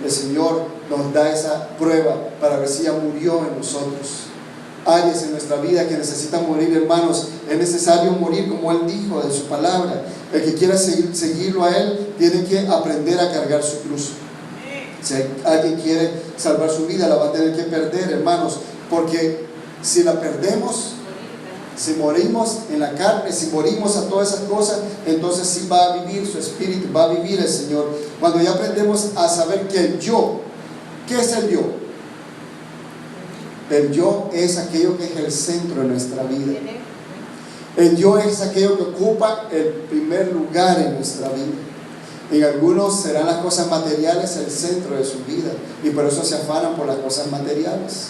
[SPEAKER 2] El Señor nos da esa prueba para ver si ya murió en nosotros. Áreas en nuestra vida que necesitan morir, hermanos, es necesario morir, como Él dijo en su palabra. El que quiera seguirlo a Él tiene que aprender a cargar su cruz. Si alguien quiere salvar su vida, la va a tener que perder, hermanos, porque si la perdemos, si morimos en la carne, si morimos a todas esas cosas, entonces sí va a vivir su espíritu, va a vivir el Señor. Cuando ya aprendemos a saber que el yo, ¿qué es el yo? El yo es aquello que es el centro de nuestra vida. El yo es aquello que ocupa el primer lugar en nuestra vida. En algunos serán las cosas materiales el centro de su vida y por eso se afanan por las cosas materiales.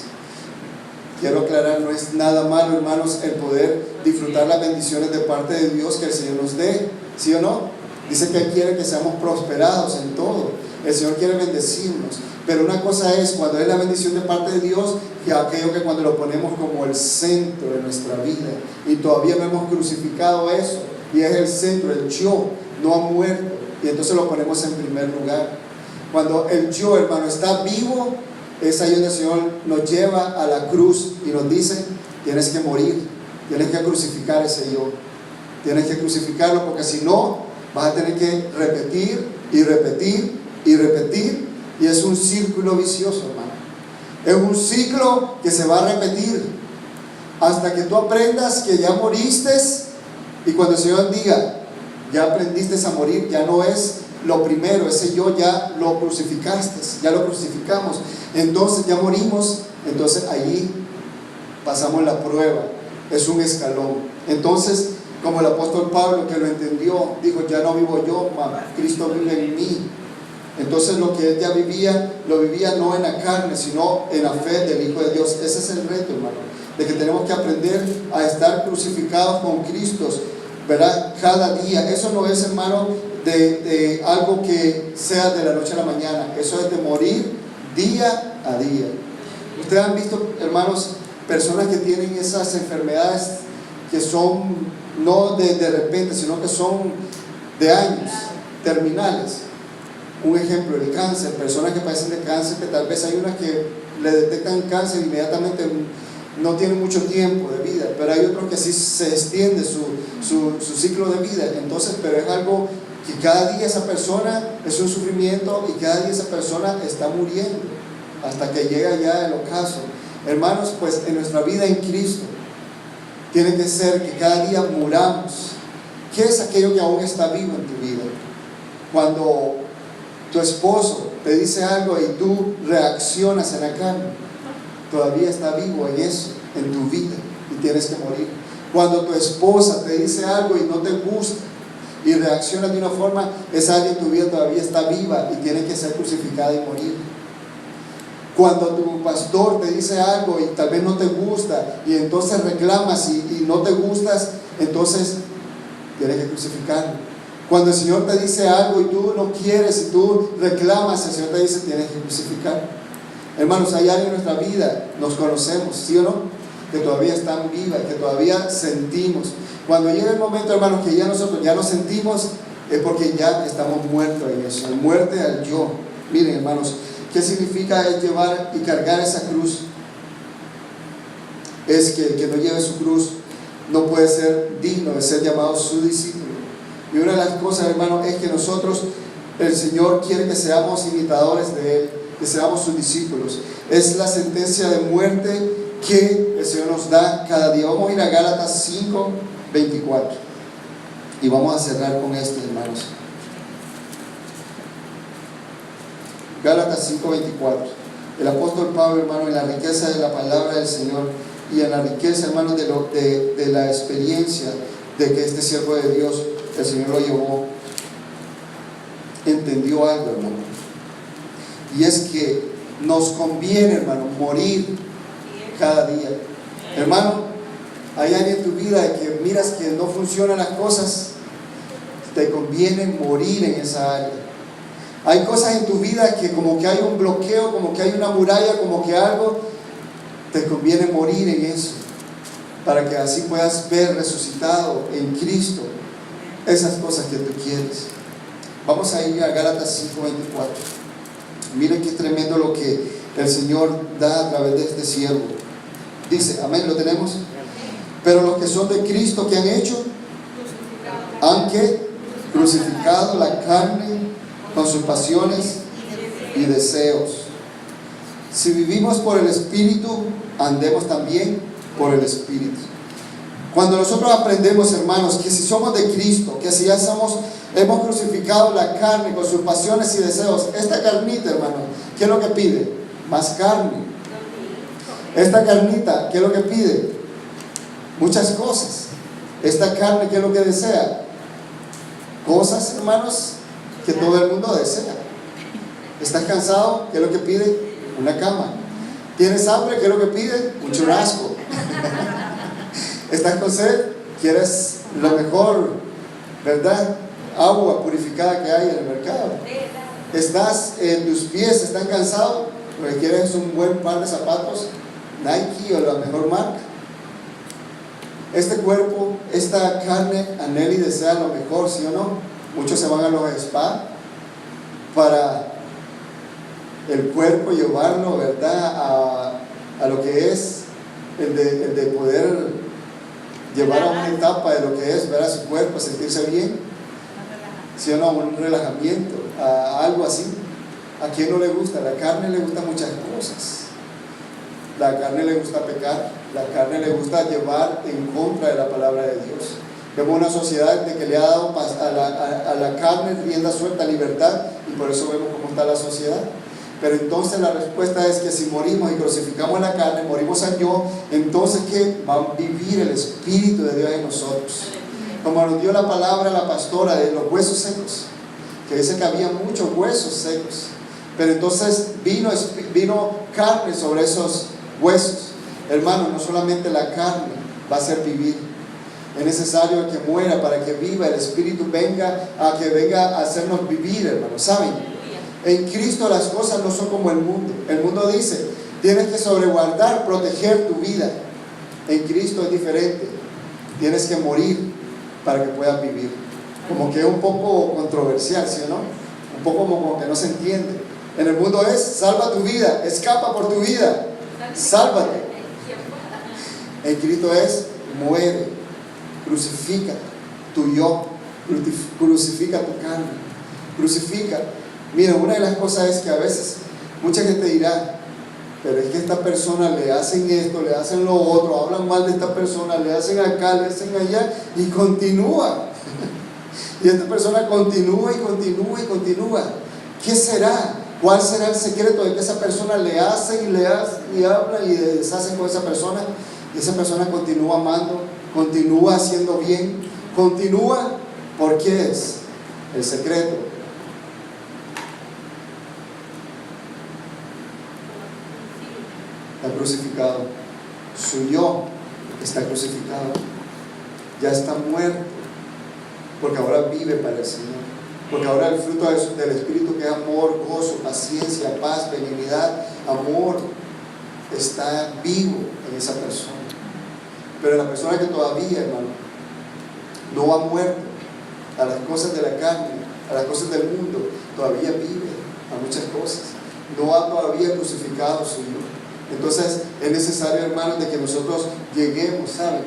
[SPEAKER 2] Quiero aclarar, no es nada malo, hermanos, el poder disfrutar las bendiciones de parte de Dios que el Señor nos dé, ¿sí o no? Dice que Él quiere que seamos prosperados en todo. El Señor quiere bendecirnos. Pero una cosa es cuando es la bendición de parte de Dios, que aquello que cuando lo ponemos como el centro de nuestra vida y todavía no hemos crucificado eso y es el centro, el yo no ha muerto y entonces lo ponemos en primer lugar. Cuando el yo, hermano, está vivo, es ahí donde el Señor nos lleva a la cruz y nos dice: tienes que morir, tienes que crucificar ese yo, tienes que crucificarlo, porque si no vas a tener que repetir y repetir y repetir, y es un círculo vicioso, hermano. Es un ciclo que se va a repetir hasta que tú aprendas que ya moriste, y cuando el Señor diga: ya aprendiste a morir, ya no es lo primero, ese yo ya lo crucificaste, ya lo crucificamos, entonces ya morimos, entonces allí pasamos la prueba, es un escalón. Entonces, como el apóstol Pablo, que lo entendió, dijo: ya no vivo yo, Cristo vive en mí. Entonces lo que él ya vivía, lo vivía no en la carne, sino en la fe del Hijo de Dios. Ese es el reto, hermano, de que tenemos que aprender a estar crucificados con Cristo, ¿verdad? Cada día. Eso no es, hermano, de algo que sea de la noche a la mañana. Eso es de morir día a día. Ustedes han visto, hermanos, personas que tienen esas enfermedades que son no de repente, sino que son de años, terminales. Un ejemplo, el cáncer, personas que padecen de cáncer, que tal vez hay unas que le detectan cáncer inmediatamente, no tienen mucho tiempo de vida, pero hay otros que sí se extiende su ciclo de vida. Entonces, pero es algo que cada día esa persona es un sufrimiento y cada día esa persona está muriendo hasta que llega ya el ocaso. Hermanos, pues en nuestra vida en Cristo tiene que ser que cada día muramos. ¿Qué es aquello que aún está vivo en tu vida? Cuando tu esposo te dice algo y tú reaccionas en la carne, todavía está vivo en eso, en tu vida, y tienes que morir. Cuando tu esposa te dice algo y no te gusta y reaccionas de una forma, esa área en tu vida todavía está viva y tiene que ser crucificada y morir. Cuando tu pastor te dice algo y tal vez no te gusta y entonces reclamas y no te gustas, entonces tienes que crucificarlo. Cuando el Señor te dice algo y tú no quieres y tú reclamas, el Señor te dice: tienes que crucificar. Hermanos, hay áreas en nuestra vida, nos conocemos, ¿sí o no?, que todavía están vivas, que todavía sentimos. Cuando llega el momento, hermanos, que ya nosotros ya no sentimos, es porque ya estamos muertos en eso, en muerte al yo. Miren, hermanos, ¿qué significa el llevar y cargar esa cruz? Es que el que no lleve su cruz no puede ser digno de ser llamado su discípulo. Y una de las cosas, hermanos, es que nosotros, el Señor quiere que seamos imitadores de Él, que seamos sus discípulos. Es la sentencia de muerte que el Señor nos da cada día. Vamos a ir a Gálatas 5:24 y vamos a cerrar con esto, hermanos. Gálatas 5:24. El apóstol Pablo, hermano, en la riqueza de la palabra del Señor y en la riqueza, hermanos, de la experiencia de que este siervo de Dios, el Señor lo llevó, entendió algo, hermano, y es que nos conviene, hermano, morir cada día. Hermano, hay áreas en tu vida de que miras que no funcionan las cosas, te conviene morir en esa área. Hay cosas en tu vida que como que hay un bloqueo, como que hay una muralla, como que algo, te conviene morir en eso, para que así puedas ver resucitado en Cristo esas cosas que tú quieres. Vamos a ir a Gálatas 5:24. Miren qué tremendo lo que el Señor da a través de este siervo. Dice, amén, ¿lo tenemos? Pero los que son de Cristo, ¿qué han hecho? Han que crucificado la carne con sus pasiones y deseos. Si vivimos por el Espíritu, andemos también por el Espíritu. Cuando nosotros aprendemos, hermanos, que si somos de Cristo, que si ya hemos crucificado la carne con sus pasiones y deseos, esta carnita, hermano, ¿qué es lo que pide? Más carne. Esta carnita, ¿qué es lo que pide? Muchas cosas. Esta carne, ¿qué es lo que desea? Cosas, hermanos, que todo el mundo desea. ¿Estás cansado? ¿Qué es lo que pide? Una cama. ¿Tienes hambre? ¿Qué es lo que pide? Un churrasco. ¿Estás con sed? ¿Quieres lo mejor, verdad? Agua purificada que hay en el mercado. ¿Estás, tus pies están cansados? Lo que quieres es un buen par de zapatos Nike o la mejor marca. Este cuerpo, esta carne anhela y desea lo mejor, ¿sí o no? Muchos se van a los spa para el cuerpo llevarlo, ¿verdad? A lo que es el de poder llevar a una etapa de lo que es ver a su cuerpo, sentirse bien, ¿sí o no? Un relajamiento, algo así. ¿A quién no le gusta? La carne le gusta muchas cosas. La carne le gusta pecar, la carne le gusta llevar en contra de la palabra de Dios. Vemos una sociedad de que le ha dado a la carne rienda suelta, libertad, y por eso vemos cómo está la sociedad. Pero entonces la respuesta es que si morimos y crucificamos la carne, morimos al yo, entonces ¿qué? Va a vivir el Espíritu de Dios en nosotros. Como nos dio la palabra la pastora de los huesos secos, que dice que había muchos huesos secos, pero entonces vino carne sobre esos huesos. Hermano, no solamente la carne va a hacer vivir, es necesario que muera para que viva, el Espíritu venga a hacernos vivir, hermano. ¿Saben? En Cristo las cosas no son como el mundo. El mundo dice, tienes que sobreguardar, proteger tu vida. En Cristo es diferente. Tienes que morir para que puedas vivir. Como que es un poco controversial, ¿sí o no? Un poco como que no se entiende. En el mundo es, salva tu vida, escapa por tu vida, sálvate. En Cristo es, muere, crucifica tu yo, crucifica tu carne, crucifica. Mira, una de las cosas es que a veces mucha gente dirá, pero es que a esta persona le hacen esto, le hacen lo otro, hablan mal de esta persona, le hacen acá, le hacen allá, y continúa. Y esta persona continúa y continúa y continúa. ¿Qué será? ¿Cuál será el secreto de que esa persona le hacen y hablan y deshacen con esa persona? Y esa persona continúa amando, continúa haciendo bien, continúa. ¿Por qué es? El secreto. Está crucificado. Su yo está crucificado. Ya está muerto. Porque ahora vive para el Señor. Porque ahora el fruto del Espíritu, que es amor, gozo, paciencia, paz, benignidad, amor, está vivo en esa persona. Pero la persona que todavía, hermano, no ha muerto a las cosas de la carne, a las cosas del mundo, todavía vive a muchas cosas. No ha todavía crucificado su yo. Entonces es necesario, hermanos, de que nosotros lleguemos, ¿saben?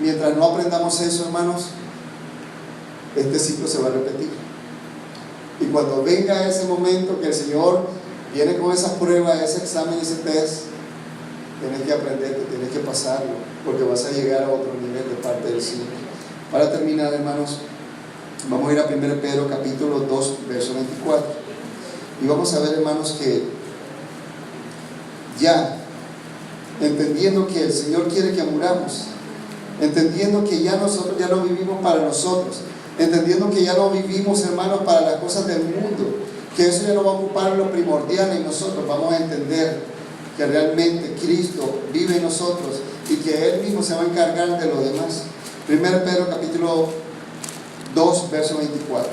[SPEAKER 2] Mientras no aprendamos eso, hermanos, este ciclo se va a repetir. Y cuando venga ese momento que el Señor viene con esas pruebas, ese examen, ese test, tienes que aprender, tienes que pasarlo, porque vas a llegar a otro nivel de parte del Señor. Para terminar, hermanos, vamos a ir a 1 Pedro capítulo 2, verso 24. Y vamos a ver, hermanos, que ya, entendiendo que el Señor quiere que muramos, entendiendo que ya nosotros ya no vivimos para nosotros, entendiendo que ya no vivimos, hermanos, para las cosas del mundo, que eso ya no va a ocupar lo primordial en nosotros. Vamos a entender que realmente Cristo vive en nosotros y que Él mismo se va a encargar de lo demás. 1 Pedro capítulo 2, verso 24.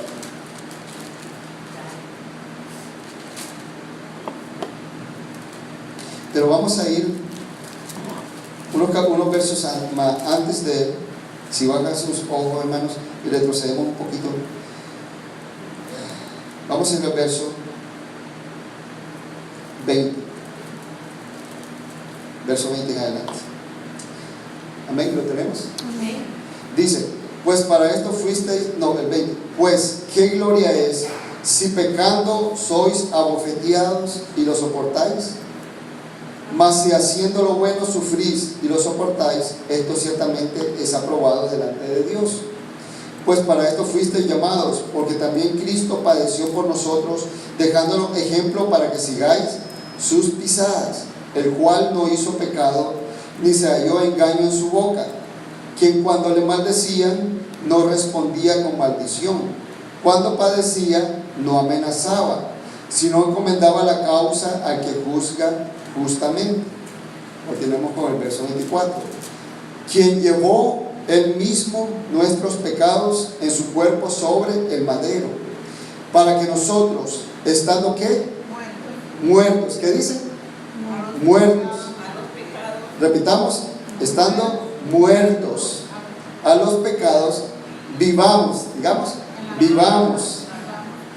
[SPEAKER 2] Pero vamos a ir unos versos antes de, si bajan sus ojos, hermanos, y retrocedemos un poquito. Vamos en el verso 20. Verso 20 en adelante. Amén, ¿lo tenemos?
[SPEAKER 1] Amén.
[SPEAKER 2] Dice, pues para esto fuisteis, el 20. Pues qué gloria es si pecando sois abofeteados y lo soportáis. Mas si haciendo lo bueno sufrís y lo soportáis, esto ciertamente es aprobado delante de Dios. Pues para esto fuisteis llamados, porque también Cristo padeció por nosotros, dejándonos ejemplo para que sigáis sus pisadas, el cual no hizo pecado, ni se halló engaño en su boca, quien cuando le maldecían no respondía con maldición, cuando padecía no amenazaba, sino encomendaba la causa al que juzga justamente. Continuemos con el verso 24. Quien llevó él mismo nuestros pecados en su cuerpo sobre el madero, para que nosotros, estando ¿qué? Muertos. ¿Qué dice? Muertos. Repitamos, estando muertos a los pecados, vivamos, digamos, vivamos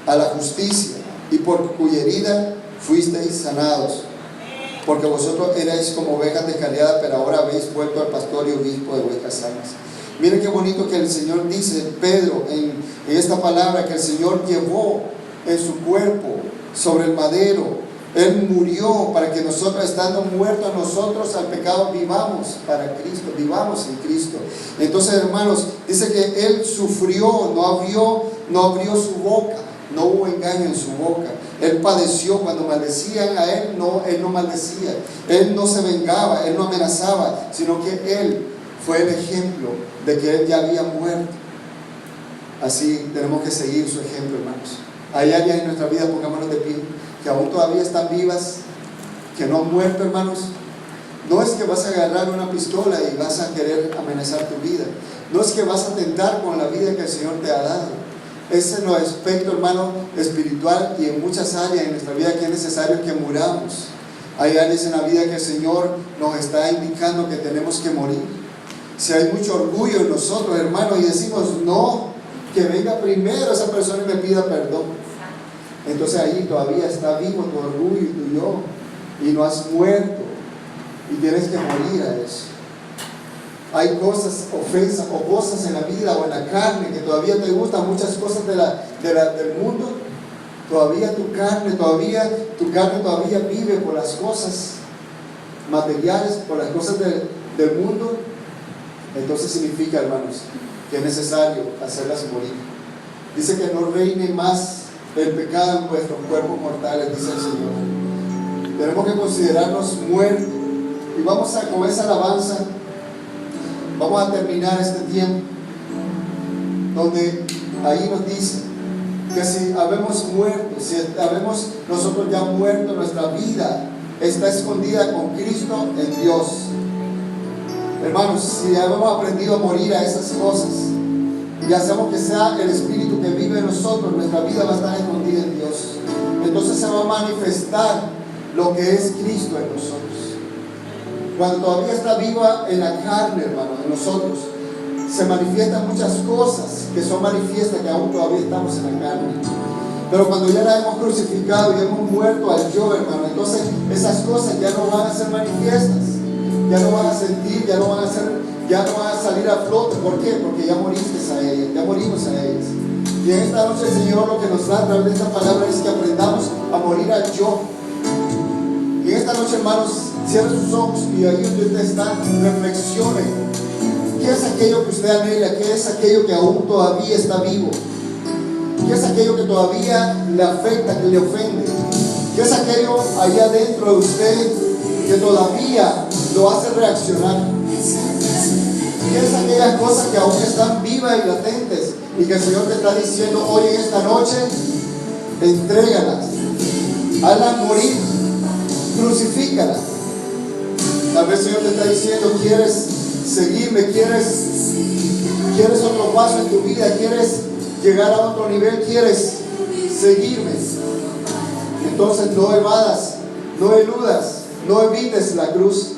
[SPEAKER 2] a la justicia, y por cuya herida fuisteis sanados. Porque vosotros erais como ovejas descarriadas, pero ahora habéis vuelto al pastor y obispo de vuestras almas. Miren qué bonito que el Señor dice, Pedro, en esta palabra, que el Señor llevó en su cuerpo sobre el madero. Él murió para que nosotros, estando muertos nosotros al pecado, vivamos para Cristo, vivamos en Cristo. Entonces, hermanos, dice que Él sufrió, no abrió su boca, no hubo engaño en su boca. Él padeció cuando maldecían a Él, Él no maldecía, Él no se vengaba, Él no amenazaba, sino que Él fue el ejemplo de que Él ya había muerto. Así tenemos que seguir su ejemplo, hermanos. Hay áreas en nuestra vida, pongámonos de pie, que aún todavía están vivas, que no han muerto, hermanos. No es que vas a agarrar una pistola y vas a querer amenazar tu vida. No es que vas a atentar con la vida que el Señor te ha dado. Es en los aspectos, hermano, espiritual, y en muchas áreas en nuestra vida que es necesario que muramos. Hay áreas en la vida que el Señor nos está indicando que tenemos que morir. Si hay mucho orgullo en nosotros, hermanos, y decimos no, que venga primero esa persona y me pida perdón, entonces ahí todavía está vivo tu orgullo y tu yo, y no has muerto, y tienes que morir a eso. Hay cosas, ofensas o cosas en la vida o en la carne que todavía te gustan, muchas cosas del mundo. Todavía tu carne todavía vive por las cosas materiales, por las cosas del mundo. Entonces significa, hermanos, que es necesario hacerlas morir. Dice que no reine más el pecado en vuestros cuerpos mortales, dice el Señor. Tenemos que considerarnos muertos. Y vamos a, con esa alabanza, vamos a terminar este tiempo, donde ahí nos dice que si habemos muerto, si habemos nosotros ya muerto, nuestra vida está escondida con Cristo en Dios. Hermanos, si hemos aprendido a morir a esas cosas y hacemos que sea el Espíritu que vive en nosotros, nuestra vida va a estar escondida en Dios. Entonces se va a manifestar lo que es Cristo en nosotros. Cuando todavía está viva en la carne, hermano, en nosotros, se manifiestan muchas cosas que son manifiestas, que aún todavía estamos en la carne. Pero cuando ya la hemos crucificado y hemos muerto al yo, hermano, entonces esas cosas ya no van a ser manifiestas, ya no van a sentir, ya no van a salir a flote. ¿Por qué? Porque ya moriste a ellas, ya morimos a ellas. Y en esta noche el Señor lo que nos da a través de esta palabra es que aprendamos a morir al yo. Y en esta noche, hermanos, cierre sus ojos y ahí donde usted está, reflexione. ¿Qué es aquello que usted anhela? ¿Qué es aquello que aún todavía está vivo? ¿Qué es aquello que todavía le afecta, que le ofende? ¿Qué es aquello allá dentro de usted que todavía lo hace reaccionar? ¿Qué es aquellas cosas que aún están vivas y latentes y que el Señor te está diciendo hoy en esta noche? Entrégalas, hazlas morir, crucifícalas. Tal vez el Señor te está diciendo: ¿quieres seguirme? ¿Quieres otro paso en tu vida? ¿Quieres llegar a otro nivel? ¿Quieres seguirme? Entonces no evadas, no eludas, no evites la cruz.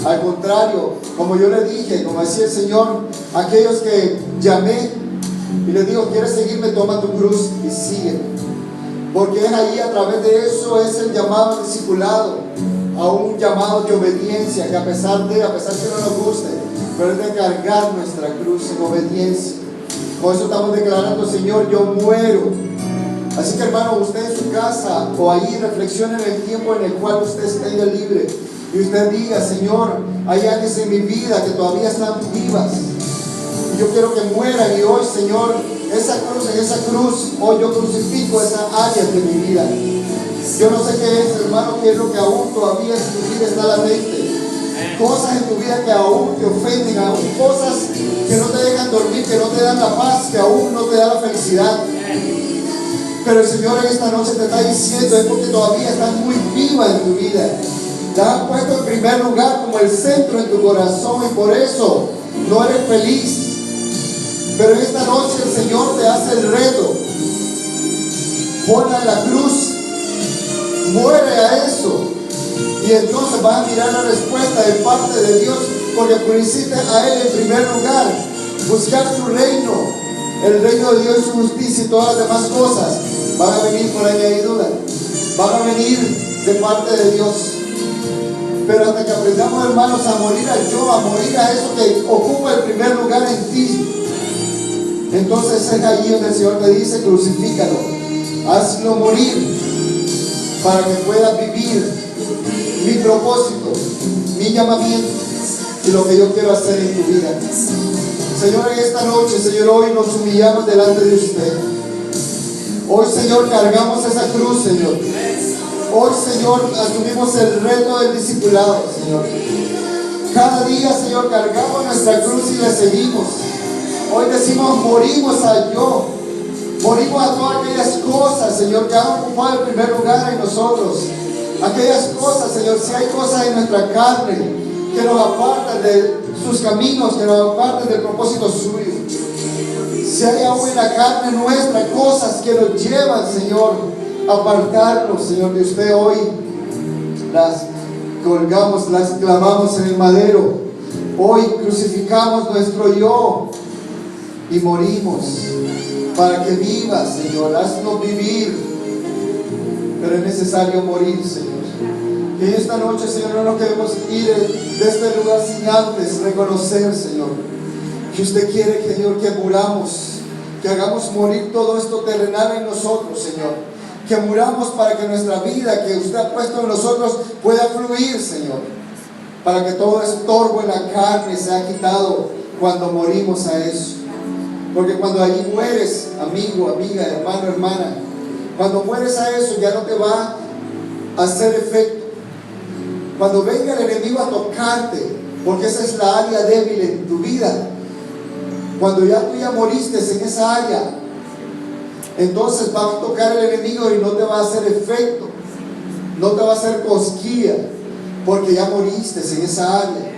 [SPEAKER 2] Al contrario, como yo le dije, como decía el Señor, aquellos que llamé y les digo: ¿quieres seguirme? Toma tu cruz y sígueme. Porque es ahí, a través de eso, es el llamado al discipulado, a un llamado de obediencia, que a pesar que no nos guste, pero es de cargar nuestra cruz en obediencia. Por eso estamos declarando: Señor, yo muero. Así que, hermano, usted en su casa o ahí reflexione en el tiempo en el cual usted esté libre y usted diga: Señor, hay áreas en mi vida que todavía están vivas y yo quiero que mueran, y hoy, Señor, en esa cruz, hoy yo crucifico esas áreas de mi vida. Yo no sé qué es, hermano, qué es lo que aún todavía en tu vida está latente. cosas en tu vida que aún te ofenden, aún cosas que no te dejan dormir, que no te dan la paz, que aún no te dan la felicidad. Pero el Señor en esta noche te está diciendo es porque todavía estás muy viva en tu vida. Te has puesto en primer lugar como el centro en tu corazón y por eso no eres feliz. Pero en esta noche el Señor te hace el reto. Ponla en la cruz, muere a eso y entonces vas a mirar la respuesta de parte de Dios, porque pusiste a Él en primer lugar. Buscar su reino, el reino de Dios, su justicia y todas las demás cosas van a venir por añadidura, van a venir de parte de Dios. Pero hasta que aprendamos, hermanos, a morir al yo, a morir a eso que ocupa el primer lugar en ti, entonces es allí donde el Señor te dice: crucifícalo, hazlo morir para que puedas vivir mi propósito, mi llamamiento y lo que yo quiero hacer en tu vida. Señor, en esta noche, Señor, hoy nos humillamos delante de usted. Hoy, Señor, cargamos esa cruz, Señor. Hoy, Señor, asumimos el reto del discipulado, Señor. Cada día, Señor, cargamos nuestra cruz y le seguimos. Hoy decimos: morimos al yo. Morimos a todas aquellas cosas, Señor, que han ocupado el primer lugar en nosotros. Aquellas cosas, Señor, si hay cosas en nuestra carne que nos apartan de sus caminos, que nos apartan del propósito suyo. Si hay aún en la carne nuestra cosas que nos llevan, Señor, a apartarnos, Señor, de usted, hoy las colgamos, las clavamos en el madero. Hoy crucificamos nuestro yo y morimos para que viva, Señor. Haznos vivir, pero es necesario morir, Señor. Y en esta noche, Señor, no nos queremos ir de este lugar sin antes reconocer, Señor, que usted quiere, Señor, que muramos, que hagamos morir todo esto terrenal en nosotros, Señor, que muramos para que nuestra vida que usted ha puesto en nosotros pueda fluir, Señor, para que todo estorbo en la carne sea quitado cuando morimos a eso. Porque cuando allí mueres, amigo, amiga, hermano, hermana, cuando mueres a eso ya no te va a hacer efecto. Cuando venga el enemigo a tocarte, porque esa es la área débil en tu vida, cuando tú ya moriste en esa área, entonces va a tocar el enemigo y no te va a hacer efecto, no te va a hacer cosquilla, porque ya moriste en esa área.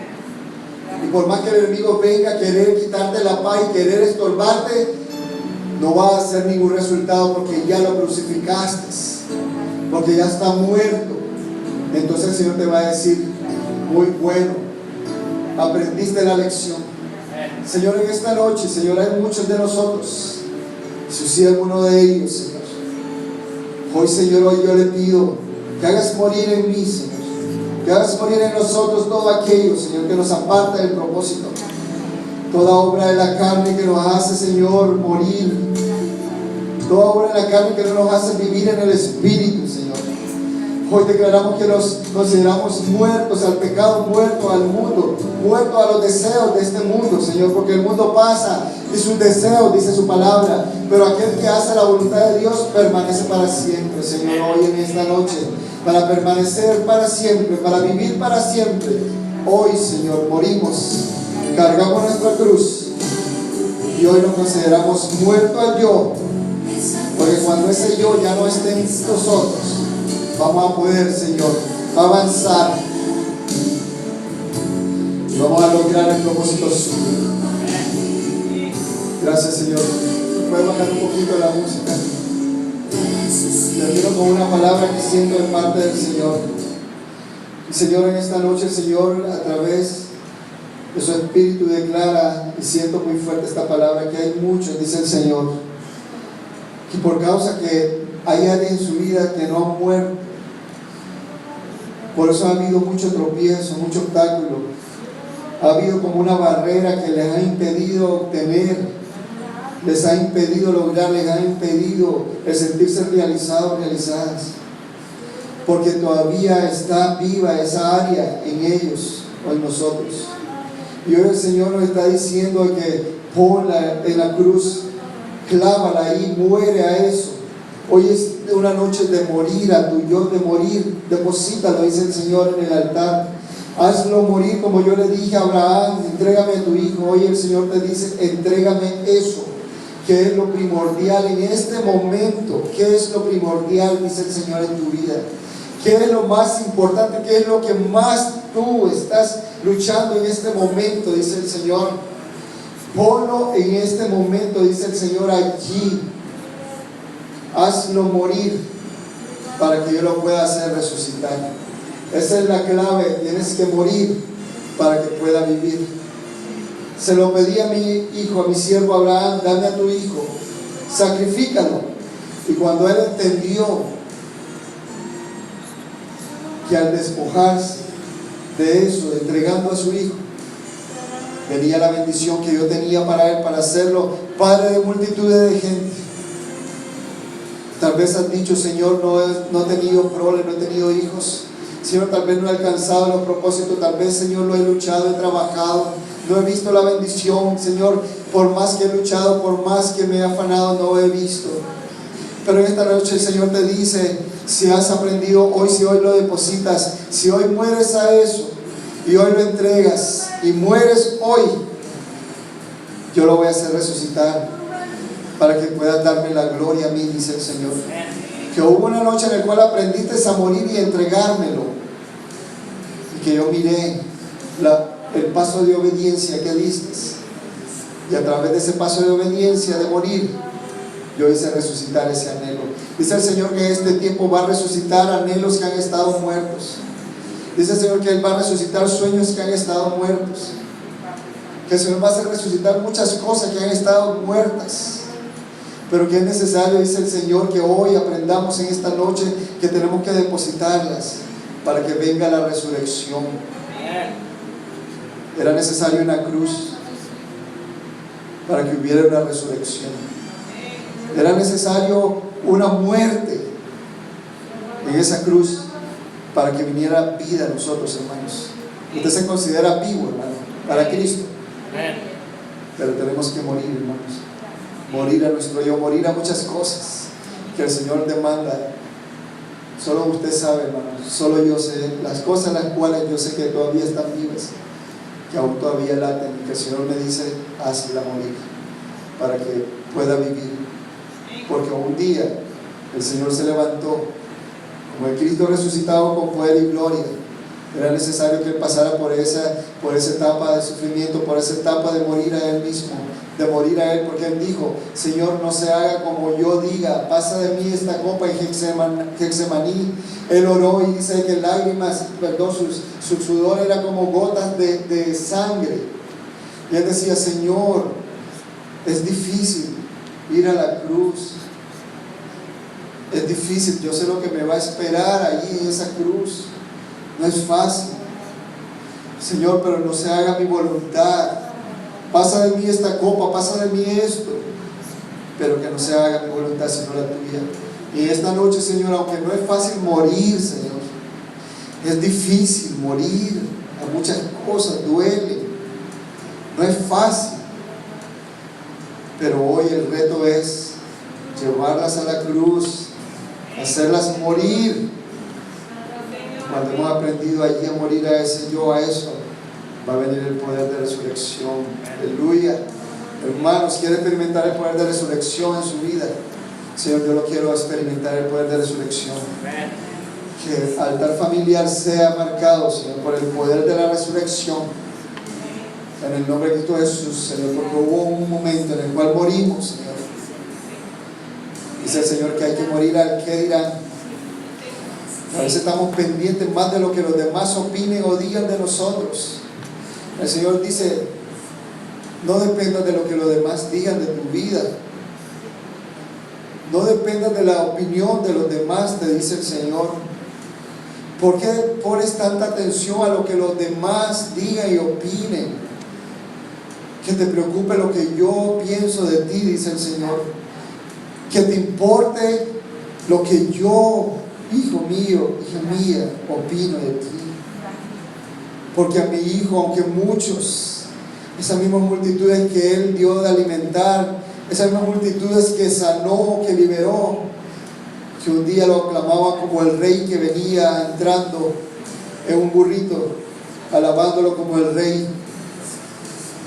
[SPEAKER 2] Y por más que el enemigo venga a querer quitarte la paz y querer estorbarte, no va a hacer ningún resultado, porque ya lo crucificaste, porque ya está muerto. Entonces el Señor te va a decir: muy bueno, aprendiste la lección. Señor, en esta noche, Señor, hay muchos de nosotros, si usted es uno de ellos, Señor. Hoy, Señor, hoy yo le pido que hagas morir en mí, Señor, que hagas morir en nosotros todo aquello, Señor, que nos aparta del propósito, toda obra de la carne que nos hace, Señor, morir, toda obra de la carne que no nos hace vivir en el Espíritu, Señor. Hoy declaramos que nos consideramos muertos al pecado, muertos al mundo, muertos a los deseos de este mundo, Señor, porque el mundo pasa y sus deseos, dice su palabra, pero aquel que hace la voluntad de Dios permanece para siempre, Señor. Hoy en esta noche, para permanecer para siempre, para vivir para siempre, hoy, Señor, morimos, cargamos nuestra cruz y hoy nos consideramos muertos al yo, porque cuando ese yo ya no esté en nosotros, vamos a poder, Señor, avanzar y vamos a lograr el propósito suyo. Gracias, Señor. ¿Puedes bajar un poquito la música? Termino con una palabra que siento de parte del Señor. Y Señor, en esta noche, Señor, a través de su Espíritu declara, y siento muy fuerte esta palabra, que hay muchos, dice el Señor, que por causa que hay alguien en su vida que no ha muerto, por eso ha habido mucho tropiezo, mucho obstáculo, ha habido como una barrera que les ha impedido obtener, les ha impedido lograr, les ha impedido el sentirse realizados, realizadas, porque todavía está viva esa área en ellos o en nosotros. Y hoy el Señor nos está diciendo que ponla en la cruz, clávala ahí, muere a eso. Hoy es una noche de morir a tu yo, de morir, deposítalo, dice el Señor, en el altar. Hazlo morir, como yo le dije a Abraham, entrégame a tu hijo. Hoy el Señor te dice, entrégame eso, que es lo primordial en este momento. ¿Qué es lo primordial, dice el Señor, en tu vida? ¿Qué es lo más importante? ¿Qué es lo que más tú estás luchando en este momento? Dice el Señor. Ponlo en este momento, dice el Señor, allí. Hazlo morir para que yo lo pueda hacer resucitar. Esa es la clave. Tienes que morir para que pueda vivir. Se lo pedí a mi hijo, a mi siervo Abraham, dame a tu hijo, sacrifícalo. Y cuando él entendió que al despojarse de eso, entregando a su hijo, venía la bendición que yo tenía para él, para hacerlo padre de multitudes de gente. Tal vez has dicho, Señor, no he tenido prole, no he tenido hijos. Señor, tal vez no he alcanzado los propósitos, tal vez, Señor, lo he luchado, he trabajado, no he visto la bendición, Señor, por más que he luchado, por más que me he afanado, no he visto. Pero en esta noche el Señor te dice, si has aprendido hoy, si hoy lo depositas, si hoy mueres a eso, y hoy lo entregas, y mueres hoy, yo lo voy a hacer resucitar, para que puedas darme la gloria a mí, dice el Señor. Que hubo una noche en la cual aprendiste a morir y entregármelo, y que yo miré el paso de obediencia que diste, y a través de ese paso de obediencia de morir, yo hice resucitar ese anhelo. Dice el Señor que este tiempo va a resucitar anhelos que han estado muertos. Dice el Señor que Él va a resucitar sueños que han estado muertos, que el Señor va a hacer resucitar muchas cosas que han estado muertas, pero que es necesario, dice el Señor, que hoy aprendamos en esta noche que tenemos que depositarlas para que venga la resurrección. Era necesario una cruz para que hubiera una resurrección. Era necesario una muerte en esa cruz para que viniera vida a nosotros, hermanos. Usted se considera vivo, hermano, para Cristo, pero tenemos que morir, hermanos. Morir a nuestro yo, morir a muchas cosas que el Señor demanda. Solo usted sabe, hermano, solo yo sé las cosas las cuales yo sé que todavía están vivas, que aún todavía laten, y que el Señor me dice, hazla morir para que pueda vivir. Porque un día el Señor se levantó como el Cristo resucitado con poder y gloria. Era necesario que Él pasara por esa etapa de sufrimiento, por esa etapa de morir a Él mismo, de morir a Él, porque Él dijo, Señor, no se haga como yo diga, pasa de mí esta copa. En Getsemaní Él oró y dice que lágrimas, su sudor era como gotas de sangre, y Él decía, Señor, es difícil ir a la cruz, es difícil, yo sé lo que me va a esperar allí en esa cruz, no es fácil, Señor, pero no se haga mi voluntad. Pasa de mí esta copa, pasa de mí esto, pero que no se haga mi voluntad sino la tuya. Y esta noche, Señor, aunque no es fácil morir, Señor, es difícil morir a muchas cosas, duele, no es fácil, pero hoy el reto es llevarlas a la cruz, hacerlas morir. Cuando hemos aprendido allí a morir a ese yo, a eso, va a venir el poder de resurrección. Aleluya. Hermanos, ¿quiere experimentar el poder de resurrección en su vida? Señor, yo lo quiero experimentar, el poder de resurrección. Que el altar familiar sea marcado, Señor, por el poder de la resurrección. En el nombre de Cristo Jesús, Señor, porque hubo un momento en el cual morimos, Señor. Dice el Señor que hay que morir al que dirán. A veces estamos pendientes más de lo que los demás opinen o digan de nosotros. El Señor dice, no dependas de lo que los demás digan de tu vida. No dependas de la opinión de los demás, te dice el Señor. ¿Por qué pones tanta atención a lo que los demás digan y opinen? Que te preocupe lo que yo pienso de ti, dice el Señor. Que te importe lo que yo, hijo mío, hija mía, opino de ti. Porque a mi hijo, aunque muchos, esas mismas multitudes que Él dio de alimentar, esas mismas multitudes que sanó, que liberó, que un día lo aclamaban como el rey que venía entrando en un burrito, alabándolo como el rey.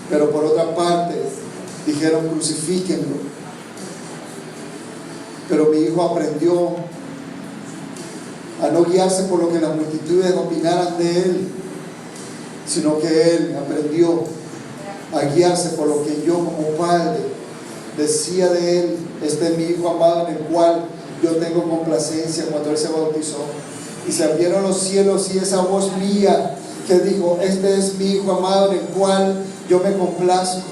[SPEAKER 2] Pero por otra parte, dijeron: crucifíquenlo. Pero mi hijo aprendió a no guiarse por lo que las multitudes opinaran de él, sino que él aprendió a guiarse por lo que yo como padre decía de él: este es mi hijo amado en el cual yo tengo complacencia. Cuando él se bautizó y se abrieron los cielos, y esa voz mía que dijo: este es mi hijo amado en el cual yo me complazco,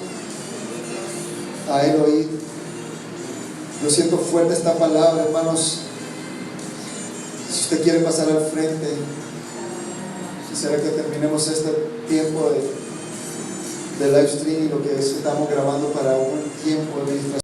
[SPEAKER 2] a él oír. Yo siento fuerte esta palabra, hermanos. Si usted quiere pasar al frente, quisiera que terminemos este tiempo de live stream y lo que estamos grabando para un tiempo de administración.